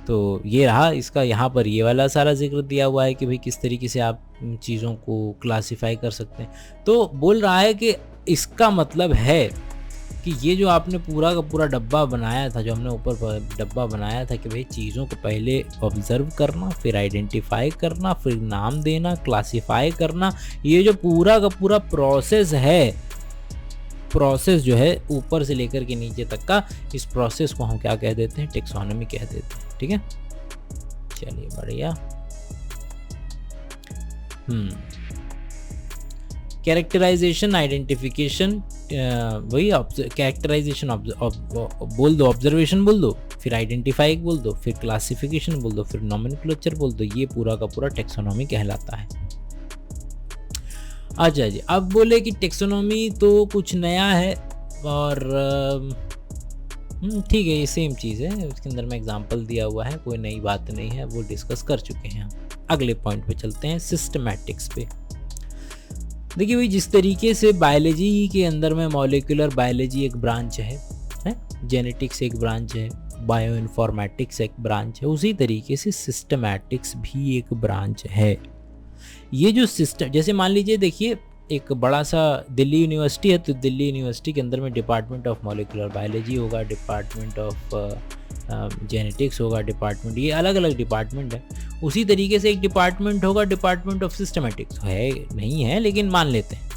[SPEAKER 1] तो ये रहा इसका, यहाँ पर ये वाला सारा जिक्र दिया हुआ है कि भाई किस तरीके से आप चीज़ों को क्लासीफाई कर सकते हैं। तो बोल रहा है कि इसका मतलब है कि ये जो आपने पूरा का पूरा डब्बा बनाया था, जो हमने ऊपर डब्बा बनाया था कि भाई चीज़ों को पहले ऑब्जर्व करना, फिर आइडेंटिफाई करना, फिर नाम देना, क्लासीफाई करना, ये जो पूरा का पूरा प्रोसेस जो है ऊपर से लेकर के नीचे तक का, इस प्रोसेस को हम क्या कह देते हैं, टैक्सोनॉमी कह देते हैं। ठीक है, चलिए बढ़िया। कैरेक्टराइजेशन, आइडेंटिफिकेशन, वही कैरेक्टराइजेशन बोल दो, ऑब्जर्वेशन बोल दो, फिर आइडेंटिफाई बोल दो, फिर क्लासिफिकेशन बोल दो, फिर नोमेनक्लेचर बोल दो, ये पूरा का पूरा टैक्सोनॉमी कहलाता है। अच्छा जी, अब बोले कि टैक्सोनॉमी तो कुछ नया है और ठीक है, ये सेम चीज़ है, उसके अंदर में एग्जांपल दिया हुआ है, कोई नई बात नहीं है, वो डिस्कस कर चुके हैं हम। अगले पॉइंट पे चलते हैं, सिस्टमैटिक्स पे। देखिए भाई, जिस तरीके से बायोलॉजी के अंदर में मॉलिक्यूलर बायोलॉजी एक ब्रांच है, जेनेटिक्स एक ब्रांच है, बायो इन्फॉर्मेटिक्स एक ब्रांच है, उसी तरीके से सिस्टमैटिक्स भी एक ब्रांच है। ये जो सिस्टम, जैसे मान लीजिए देखिए एक बड़ा सा दिल्ली यूनिवर्सिटी है, तो दिल्ली यूनिवर्सिटी के अंदर में डिपार्टमेंट ऑफ मॉलिक्यूलर बायोलॉजी होगा, डिपार्टमेंट ऑफ जेनेटिक्स होगा, डिपार्टमेंट, ये अलग अलग डिपार्टमेंट है। उसी तरीके से एक डिपार्टमेंट होगा डिपार्टमेंट ऑफ सिस्टमैटिक्स, है नहीं है लेकिन मान लेते हैं।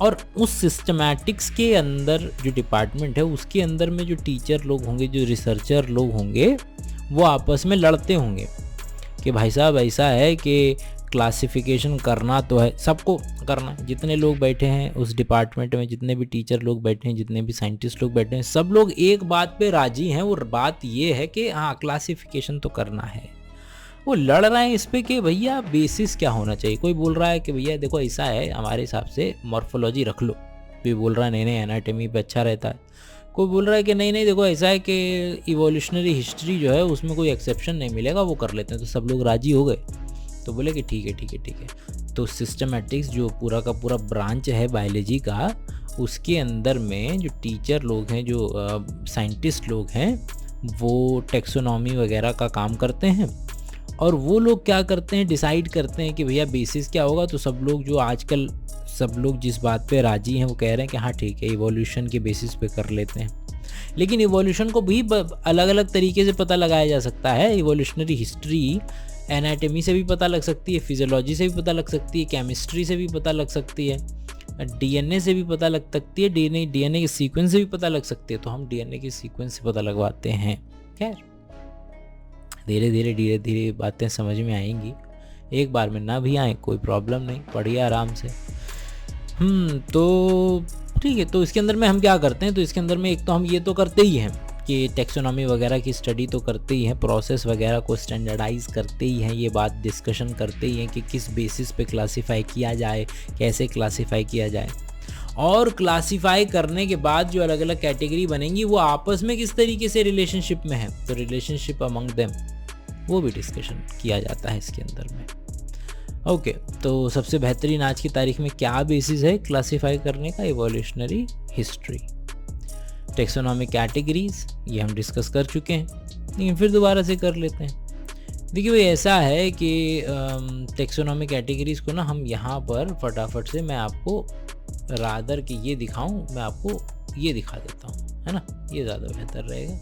[SPEAKER 1] और उस सिस्टमैटिक्स के अंदर जो डिपार्टमेंट है उसके अंदर में जो टीचर लोग होंगे, जो रिसर्चर लोग होंगे, वो आपस में लड़ते होंगे कि भाई साहब ऐसा है कि क्लासिफिकेशन करना तो है, सबको करना है, जितने लोग बैठे हैं उस डिपार्टमेंट में, जितने भी टीचर लोग बैठे हैं, जितने भी साइंटिस्ट लोग बैठे हैं, सब लोग एक बात पे राजी हैं, और बात ये है कि हाँ क्लासिफिकेशन तो करना है। वो लड़ रहे हैं इस पे कि भैया बेसिस क्या होना चाहिए। कोई बोल रहा है कि भैया देखो ऐसा है हमारे हिसाब से मॉर्फोलॉजी रख लो, कोई बोल रहा है नहीं नहीं एनाटॉमी पे अच्छा रहता है, कोई बोल रहा है कि नहीं नहीं देखो ऐसा है कि इवोल्यूशनरी हिस्ट्री जो है उसमें कोई एक्सेप्शन नहीं मिलेगा, वो कर लेते हैं। तो सब लोग राजी हो गए, तो बोले कि ठीक है ठीक है ठीक है। तो सिस्टमैटिक्स जो पूरा का पूरा ब्रांच है बायोलॉजी का, उसके अंदर में जो टीचर लोग हैं, जो साइंटिस्ट लोग हैं, वो टेक्सोनॉमी वगैरह का काम करते हैं। और वो लोग क्या करते हैं, डिसाइड करते हैं कि भैया बेसिस क्या होगा। तो सब लोग जो आजकल सब लोग जिस बात पे राजी हैं वो कह रहे हैं कि हाँ ठीक है इवोल्यूशन के बेसिस पे कर लेते हैं। लेकिन इवोल्यूशन को भी अलग अलग तरीके से पता लगाया जा सकता है। इवोल्यूशनरी हिस्ट्री एनाटॉमी से भी पता लग सकती है, फिजियोलॉजी से भी पता लग सकती है, केमिस्ट्री से भी पता लग सकती है, डीएनए से भी पता लग सकती है, डीएनए के सीक्वेंस से भी पता लग सकती है। तो हम डीएनए के सीक्वेंस से पता लगवाते हैं। खैर धीरे धीरे बातें समझ में आएंगी, एक बार में ना भी आए कोई प्रॉब्लम नहीं, पढ़िए आराम से। तो ठीक है। तो इसके अंदर में हम क्या करते हैं, तो इसके अंदर में एक तो हम ये तो करते ही हैं कि टेक्सोनॉमी वगैरह की स्टडी तो करते ही हैं, प्रोसेस वगैरह को स्टैंडर्डाइज करते ही हैं, ये बात डिस्कशन करते ही हैं कि किस बेसिस पे क्लासिफाई किया जाए, कैसे क्लासिफाई किया जाए। और क्लासिफाई करने के बाद जो अलग अलग कैटेगरी बनेंगी वो आपस में किस तरीके से रिलेशनशिप में है, तो रिलेशनशिप अमंग देम वो भी डिस्कशन किया जाता है इसके अंदर में। ओके तो सबसे बेहतरीन आज की तारीख में क्या बेसिस है क्लासिफाई करने का, इवोल्यूशनरी हिस्ट्री। टेक्सोनॉमिक कैटेगरीज ये हम डिस्कस कर चुके हैं, लेकिन फिर दोबारा से कर लेते हैं। देखिए भाई ऐसा है कि टेक्सोनॉमिक कैटेगरीज को ना हम यहाँ पर फटाफट से मैं आपको रादर कि ये दिखाऊं, मैं आपको ये दिखा देता हूँ, है ना, ये ज़्यादा बेहतर रहेगा।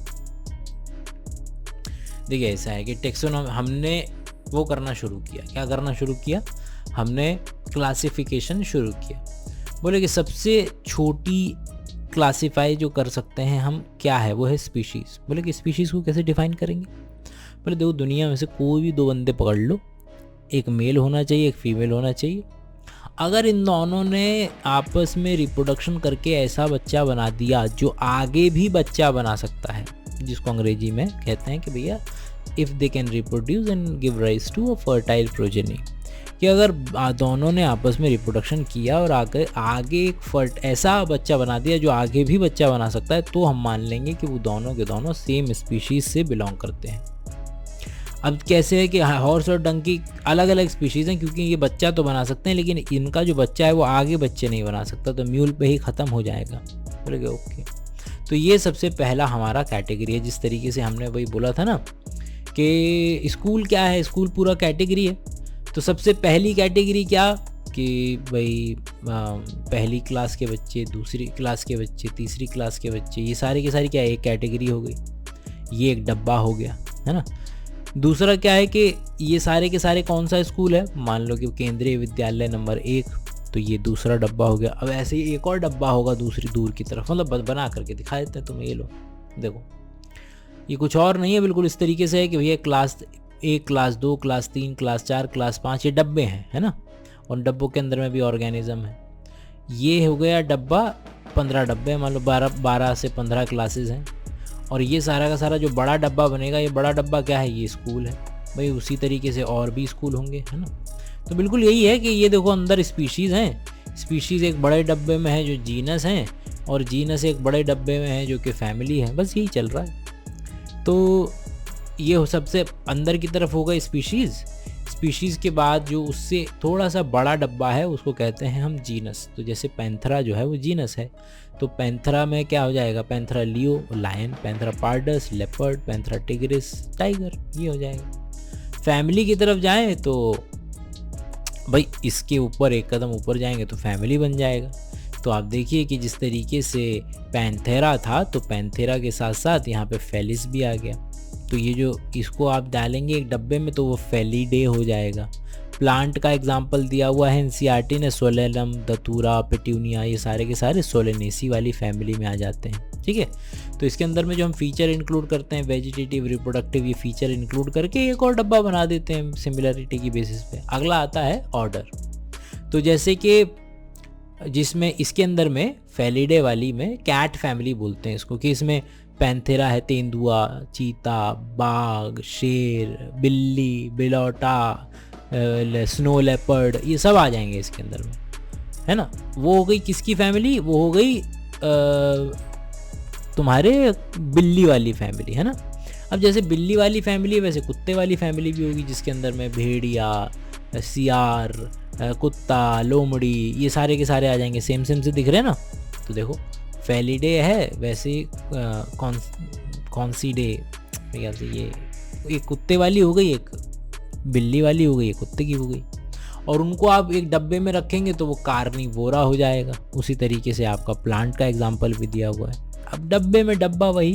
[SPEAKER 1] देखिए ऐसा है कि टेक्सोनॉमी हमने वो करना शुरू किया, क्या करना शुरू किया, हमने क्लासिफिकेशन शुरू किया। बोले कि सबसे छोटी क्लासिफाई जो कर सकते हैं हम क्या है, वो है स्पीशीज़। बोले कि स्पीशीज़ को कैसे डिफाइन करेंगे। बोले देखो दुनिया में से कोई भी दो बंदे पकड़ लो, एक मेल होना चाहिए एक फीमेल होना चाहिए। अगर इन दोनों ने आपस में रिप्रोडक्शन करके ऐसा बच्चा बना दिया जो आगे भी बच्चा बना सकता है, जिसको अंग्रेजी में कहते हैं कि भैया if they can reproduce and give rise to a fertile progeny, कि अगर दोनों ने आपस में रिप्रोडक्शन किया और आगे एक ऐसा बच्चा बना दिया जो आगे भी बच्चा बना सकता है, तो हम मान लेंगे कि वो दोनों के दोनों सेम स्पीशीज़ से बिलोंग करते हैं। अब कैसे है कि हॉर्स और डंकी अलग अलग स्पीशीज़ हैं, क्योंकि ये बच्चा तो बना सकते हैं लेकिन इनका जो बच्चा है वो आगे बच्चे नहीं बना सकता, तो म्यूल पे ही ख़त्म हो जाएगा। बोले ओके, तो ये सबसे पहला हमारा कैटेगरी है। जिस तरीके से हमने वही बोला था ना कि स्कूल क्या है, स्कूल पूरा कैटेगरी है। तो सबसे पहली कैटेगरी क्या कि भाई पहली क्लास के बच्चे, दूसरी क्लास के बच्चे, तीसरी क्लास के बच्चे, ये सारे के सारे क्या है, एक कैटेगरी हो गई, ये एक डब्बा हो गया, है ना। दूसरा क्या है कि ये सारे के सारे कौन सा स्कूल है, मान लो कि केंद्रीय विद्यालय नंबर 1, तो ये दूसरा डब्बा हो गया। अब ऐसे ही एक और डब्बा होगा दूसरी दूर की तरफ, मतलब बना करके दिखा देते हैं तुम्हें, ये लो देखो, ये कुछ और नहीं है, बिल्कुल इस तरीके से है कि भैया class 1, class 2, class 3, class 4, class 5, ये डब्बे हैं, है ना। और डब्बों के अंदर में भी ऑर्गेनिज्म है। ये हो गया डब्बा, 15 डब्बे, मान लो 12 से 15 क्लासेस हैं। और ये सारा का सारा जो बड़ा डब्बा बनेगा, ये बड़ा डब्बा क्या है, ये स्कूल है भाई। उसी तरीके से और भी स्कूल होंगे, है ना। तो बिल्कुल यही है कि ये देखो अंदर स्पीशीज़ हैं, स्पीशीज़ एक बड़े डब्बे में है जो जीनस हैं, और जीनस एक बड़े डब्बे में है जो कि फैमिली है, बस यही चल रहा है। तो ये सबसे अंदर की तरफ होगा स्पीशीज़। स्पीशीज़ के बाद जो उससे थोड़ा सा बड़ा डब्बा है उसको कहते हैं हम जीनस। तो जैसे पैंथरा जो है वो जीनस है, तो पैंथरा में क्या हो जाएगा, Panthera leo lion, Panthera pardus leopard, Panthera tigris tiger, ये हो जाएगा। फैमिली की तरफ जाएं तो भाई इसके ऊपर एक कदम ऊपर जाएंगे तो फैमिली बन जाएगा। तो आप देखिए कि जिस तरीके से पैंथेरा था, तो पैंथेरा के साथ साथ यहाँ पे फेलिस भी आ गया। तो ये जो इसको आप डालेंगे एक डब्बे में तो वो फेलिडे हो जाएगा। प्लांट का एग्जाम्पल दिया हुआ है एनसीईआरटी ने, सोलेनम, दतूरा, पेट्यूनिया, ये सारे के सारे सोलेनेसी वाली फैमिली में आ जाते हैं, ठीक है। तो इसके अंदर में जो हम फीचर इंक्लूड करते हैं, वेजिटेटिव, रिप्रोडक्टिव, ये फीचर इंक्लूड करके एक और डब्बा बना देते हैं सिमिलरिटी की बेसिस पे। अगला आता है ऑर्डर। तो जैसे कि जिसमें इसके अंदर में फेलिडे वाली में कैट फैमिली बोलते हैं इसको, कि इसमें पैंथेरा है तेंदुआ, चीता, बाघ, शेर, बिल्ली, बिलौटा, स्नो लेपर्ड, ये सब आ जाएंगे इसके अंदर में, है ना। वो हो गई किसकी फैमिली, वो हो गई तुम्हारे बिल्ली वाली फैमिली, है ना। अब जैसे बिल्ली वाली फैमिली है वैसे कुत्ते वाली फैमिली भी होगी, जिसके अंदर में भेड़िया, सियार, कुत्ता, लोमड़ी, ये सारे के सारे आ जाएंगे। सेम सेम से दिख रहे हैं ना। तो देखो फेलिडे है, वैसे कौन सी डे, मेरे ख्याल से ये एक कुत्ते वाली हो गई, एक बिल्ली वाली हो गई, एक कुत्ते की हो गई। और उनको आप एक डब्बे में रखेंगे तो वो कार्निवोरा हो जाएगा। उसी तरीके से आपका प्लांट का एग्जाम्पल भी दिया हुआ है। अब डब्बे में डब्बा वही,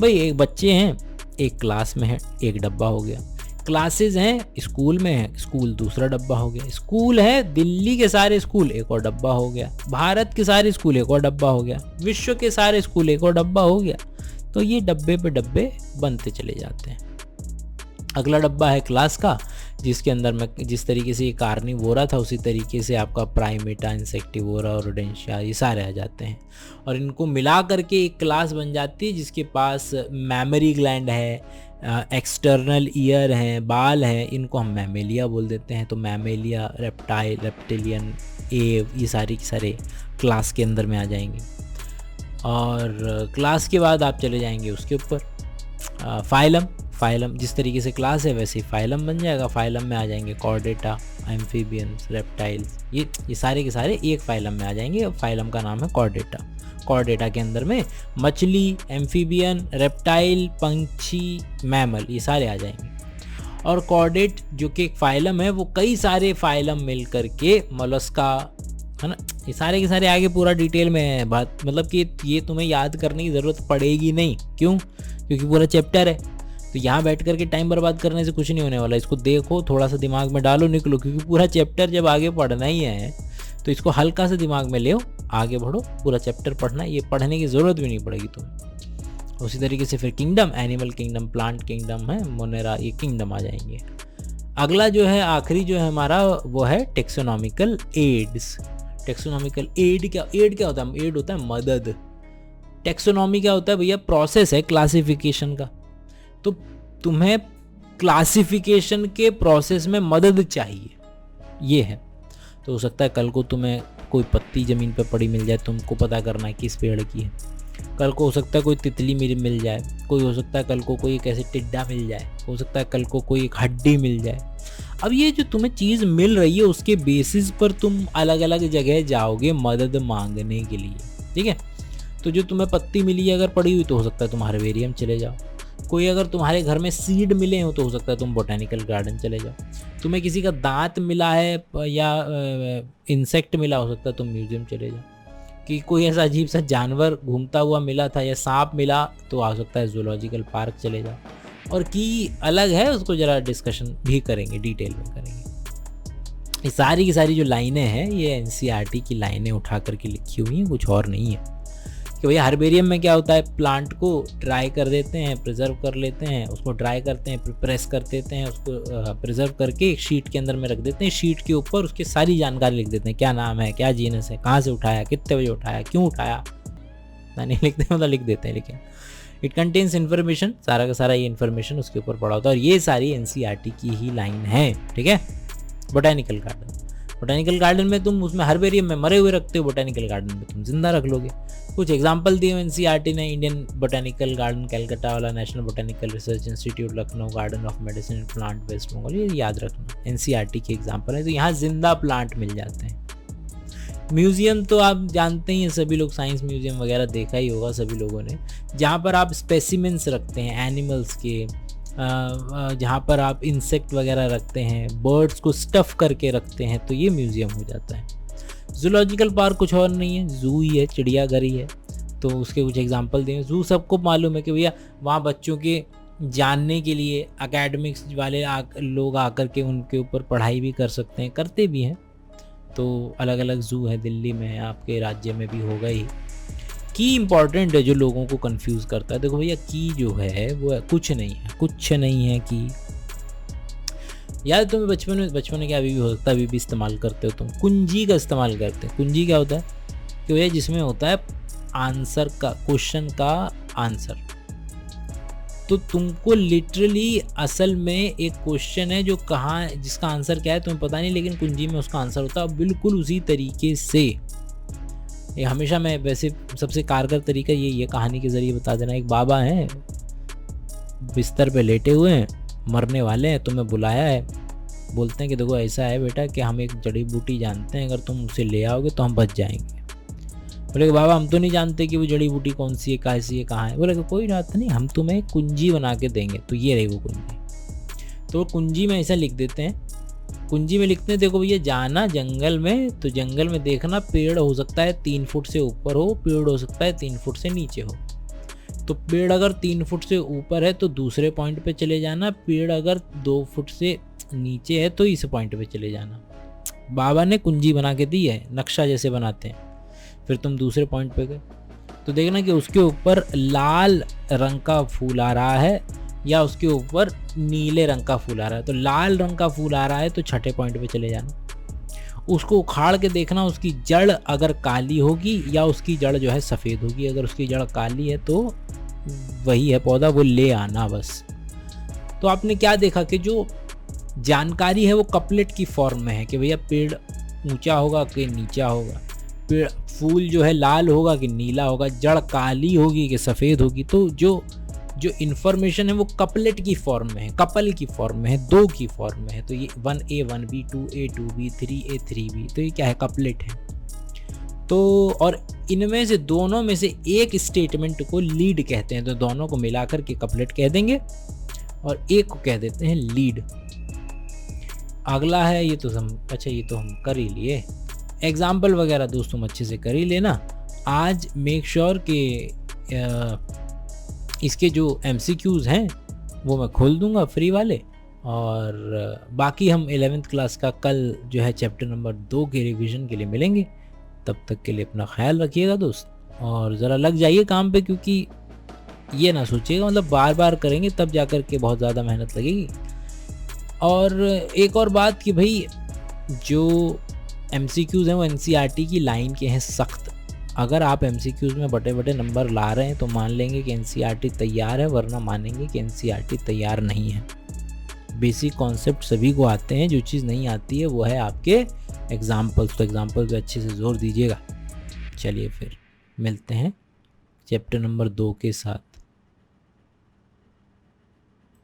[SPEAKER 1] भाई एक बच्चे हैं, एक क्लास में है, एक डब्बा हो गया। क्लासेस हैं, स्कूल में है, स्कूल दूसरा डब्बा हो गया। स्कूल है, दिल्ली के सारे स्कूल, एक और डब्बा हो गया। भारत के सारे स्कूल, एक और डब्बा हो गया। विश्व के सारे स्कूल, एक और डब्बा हो गया। तो ये डब्बे पे डब्बे बनते चले जाते हैं। अगला डब्बा है क्लास का, जिसके अंदर में जिस तरीके से ये कार्निवोरा था उसी तरीके से आपका प्राइमेटा, इंसेक्टिवोरा और रोडेंशिया, ये सारे आ जाते हैं। और इनको मिला करके एक क्लास बन जाती है जिसके पास मैमरी ग्लैंड है, एक्सटर्नल ईयर हैं, बाल हैं, इनको हम मैमेलिया बोल देते हैं। तो मैमेलिया, रेप्टाइल, रेप्टिलियन, एव, ये सारे के सारे क्लास के अंदर में आ जाएंगे। और क्लास के बाद आप चले जाएंगे उसके ऊपर फाइलम। फाइलम जिस तरीके से क्लास है वैसे ही फाइलम बन जाएगा। फाइलम में आ जाएंगे कॉर्डेटा, एम्फीबियंस, रेप्टाइल्स, ये सारे के सारे एक फाइलम में आ जाएंगे। फाइलम का नाम है कॉर्डेटा। कॉर्डेटा के अंदर में मछली, एम्फीबियन, रेप्टाइल, पंछी, मैमल, ये सारे आ जाएंगे। और कॉर्डेट जो कि एक फाइलम है, वो कई सारे फाइलम मिल करके मोलस्का, है ना, ये सारे के सारे आगे पूरा डिटेल में है बात। मतलब कि ये तुम्हें याद करने की ज़रूरत पड़ेगी नहीं। क्यों? क्योंकि पूरा चैप्टर है। तो यहाँ बैठ करके टाइम बर्बाद करने से कुछ नहीं होने वाला। इसको देखो, थोड़ा सा दिमाग में डालो, निकलो। क्योंकि पूरा चैप्टर जब आगे पढ़ना ही है तो इसको हल्का सा दिमाग में ले आगे बढ़ो। पूरा चैप्टर पढ़ना, ये पढ़ने की ज़रूरत भी नहीं पड़ेगी तुम्हें। उसी तरीके से फिर kingdom, animal kingdom, plant kingdom है, मोनेरा, ये किंगडम आ जाएंगे। अगला जो है, आखिरी जो है हमारा, वो है टेक्सोनॉमिकल एड्स। टेक्सोनॉमिकल एड क्या होता है? एड होता है मदद। टेक्सोनॉमी क्या होता है भैया? प्रोसेस है क्लासिफिकेशन का। तो तुम्हें क्लासिफिकेशन के प्रोसेस में मदद चाहिए, ये है। तो हो सकता है कल को तुम्हें कोई पत्ती ज़मीन पे पड़ी मिल जाए, तुमको पता करना है किस पेड़ की है। कल को हो सकता है कोई तितली मिल जाए, कोई हो सकता है कल को कोई एक ऐसे टिड्डा मिल जाए, हो सकता है कल को कोई एक हड्डी मिल जाए। अब ये जो तुम्हें चीज़ मिल रही है उसके बेसिस पर तुम अलग अलग जगह जाओगे मदद मांगने के लिए, ठीक है। तो जो तुम्हें पत्ती मिली है अगर पड़ी हुई, तो हो सकता है तुम हर्बेरियम चले जाओ। कोई अगर तुम्हारे घर में सीड मिले हो तो हो सकता है तुम बोटेनिकल गार्डन चले जाओ। तुम्हें किसी का दांत मिला है या इंसेक्ट मिला, हो सकता है तुम म्यूजियम चले जाओ। कि कोई ऐसा अजीब सा जानवर घूमता हुआ मिला था या सांप मिला, तो आ सकता है जूलॉजिकल पार्क चले जाओ। और की अलग है, उसको ज़रा डिस्कशन भी करेंगे, डिटेल में करेंगे। ये सारी की सारी जो लाइनें हैं ये एनसीईआरटी की लाइनें उठा करके लिखी हुई हैं, कुछ और नहीं है। कि भैया हर्बेरियम में क्या होता है, प्लांट को ड्राई कर देते हैं, प्रिजर्व कर लेते हैं, उसको ड्राई करते हैं, प्रेस कर देते हैं, उसको प्रिजर्व करके एक शीट के अंदर में रख देते हैं। शीट के ऊपर उसकी सारी जानकारी लिख देते हैं, क्या नाम है, क्या जीनस है, कहाँ से उठाया, कितने बजे उठाया, क्यों उठाया, नहीं लिखते मतलब लिख देते हैं। लेकिन इट कंटेन्स इन्फॉर्मेशन, सारा का सारा ये इन्फॉर्मेशन उसके ऊपर पड़ा होता है। और ये सारी एनसीईआरटी की ही लाइन है, ठीक है। बोटेनिकल गार्डन, बोटेनिकल गार्डन में तुम उसमें हर्बेरियम में मरे हुए रखते हो, बोटेनिकल गार्डन में तुम जिंदा रख लोगे। कुछ एग्जाम्पल दिए एनसीईआरटी ने, इंडियन बोटेनिकल गार्डन कलकत्ता वाला, national botanical research institute Lucknow, garden of medicine and plant West Bengal, ये याद रखना एनसीईआरटी के एग्जाम्पल है। तो यहाँ जिंदा प्लांट मिल जाते हैं। म्यूजियम तो आप जानते ही हैं, सभी लोग साइंस म्यूजियम वगैरह देखा ही होगा सभी लोगों ने, जहाँ पर आप स्पेसिमेंस रखते हैं एनिमल्स के, जहाँ पर आप इंसेक्ट वगैरह रखते हैं, बर्ड्स को स्टफ़ करके रखते हैं, तो ये म्यूज़ियम हो जाता है। जूलॉजिकल पार्क कुछ और नहीं है, जू ही है, चिड़ियाघर ही है। तो उसके कुछ एग्जांपल दें। जू सबको मालूम है कि भैया वहाँ बच्चों के जानने के लिए एकेडमिक्स वाले लोग आकर के उनके ऊपर पढ़ाई भी कर सकते हैं, करते भी हैं। तो अलग अलग जू है, दिल्ली में है, आपके राज्य में भी होगा ही। की इम्पॉर्टेंट है जो लोगों को कंफ्यूज करता है। देखो भैया की जो है वो कुछ नहीं है की। यार तुम्हें बचपन में क्या अभी भी हो सकता है, अभी भी इस्तेमाल करते हो तुम, कुंजी का इस्तेमाल करते हैं। कुंजी क्या होता है कि भैया जिसमें होता है आंसर का, क्वेश्चन का आंसर। तो तुमको लिटरली असल में एक क्वेश्चन है जो कहाँ, जिसका आंसर क्या है तुम्हें पता नहीं, लेकिन कुंजी में उसका आंसर होता है। बिल्कुल उसी तरीके से ये हमेशा, मैं वैसे सबसे कारगर तरीका ये कहानी के ज़रिए बता देना। एक बाबा हैं, बिस्तर पे लेटे हुए हैं, मरने वाले हैं, तुम्हें बुलाया है, बोलते हैं कि देखो ऐसा है बेटा कि हम एक जड़ी बूटी जानते हैं, अगर तुम उसे ले आओगे तो हम बच जाएंगे। बोले कि बाबा हम तो नहीं जानते कि वो जड़ी बूटी कौन सी है, कैसी है, कहाँ है। बोले कि कोई बात नहीं, हम तुम्हें कुंजी बना के देंगे। तो ये रही वो कुंजी। तो कुंजी में ऐसा लिख देते हैं, कुंजी में लिखते हैं देखो भैया, जाना जंगल में, तो जंगल में देखना पेड़ हो सकता है 3 फुट से ऊपर हो, पेड़ हो सकता है 3 फुट से नीचे हो। तो पेड़ अगर 3 फुट से ऊपर है तो दूसरे पॉइंट पे चले जाना, पेड़ अगर 2 फुट से नीचे है तो इस पॉइंट पे चले जाना। बाबा ने कुंजी बना के दी है, नक्शा जैसे बनाते हैं। फिर तुम दूसरे पॉइंट पे गए तो देखना कि उसके ऊपर लाल रंग का फूल आ रहा है या उसके ऊपर नीले रंग का फूल आ रहा है। तो लाल रंग का फूल आ रहा है तो छठे पॉइंट पे चले जाना। उसको उखाड़ के देखना उसकी जड़ अगर काली होगी या उसकी जड़ जो है सफ़ेद होगी। अगर उसकी जड़ काली है तो वही है पौधा, वो ले आना बस। तो आपने क्या देखा कि जो जानकारी है वो कपलेट की फॉर्म में है कि भैया पेड़ ऊंचा होगा कि नीचा होगा, पेड़ फूल जो है लाल होगा कि नीला होगा, जड़ काली होगी कि सफ़ेद होगी। तो जो इन्फॉर्मेशन है वो कपलेट की फॉर्म में है, कपल की फॉर्म में है, 2 की फॉर्म में है। तो ये 1A 1B 2A 2B 3A 3B, तो ये क्या है, कपलेट है। तो और इनमें से दोनों में से एक स्टेटमेंट को लीड कहते हैं, तो दोनों को मिलाकर के कपलेट कह देंगे और एक को कह देते हैं लीड। अगला है, ये तो हम कर ही लिए, एग्जाम्पल वगैरह दोस्त तुम अच्छे से कर ही लेना। आज मेक श्योर कि इसके जो MCQs हैं वो मैं खोल दूंगा फ्री वाले, और बाकी हम 11th क्लास का कल जो है चैप्टर नंबर 2 के रिवीजन के लिए मिलेंगे। तब तक के लिए अपना ख्याल रखिएगा दोस्त, और ज़रा लग जाइए काम पे, क्योंकि ये ना सोचिएगा मतलब बार बार करेंगे तब जाकर के बहुत ज़्यादा मेहनत लगेगी। और एक और बात कि भाई जो MCQs हैं वो NCERT की लाइन के हैं सख्त। अगर आप MCQs में बड़े बड़े नंबर ला रहे हैं तो मान लेंगे कि NCERT तैयार है, वरना मानेंगे कि NCERT तैयार नहीं है। बेसिक कॉन्सेप्ट सभी को आते हैं, जो चीज़ नहीं आती है वो है आपके एग्जाम्पल्स। तो एग्जाम्पल पे अच्छे से जोर दीजिएगा। चलिए फिर मिलते हैं चैप्टर नंबर 2 के साथ।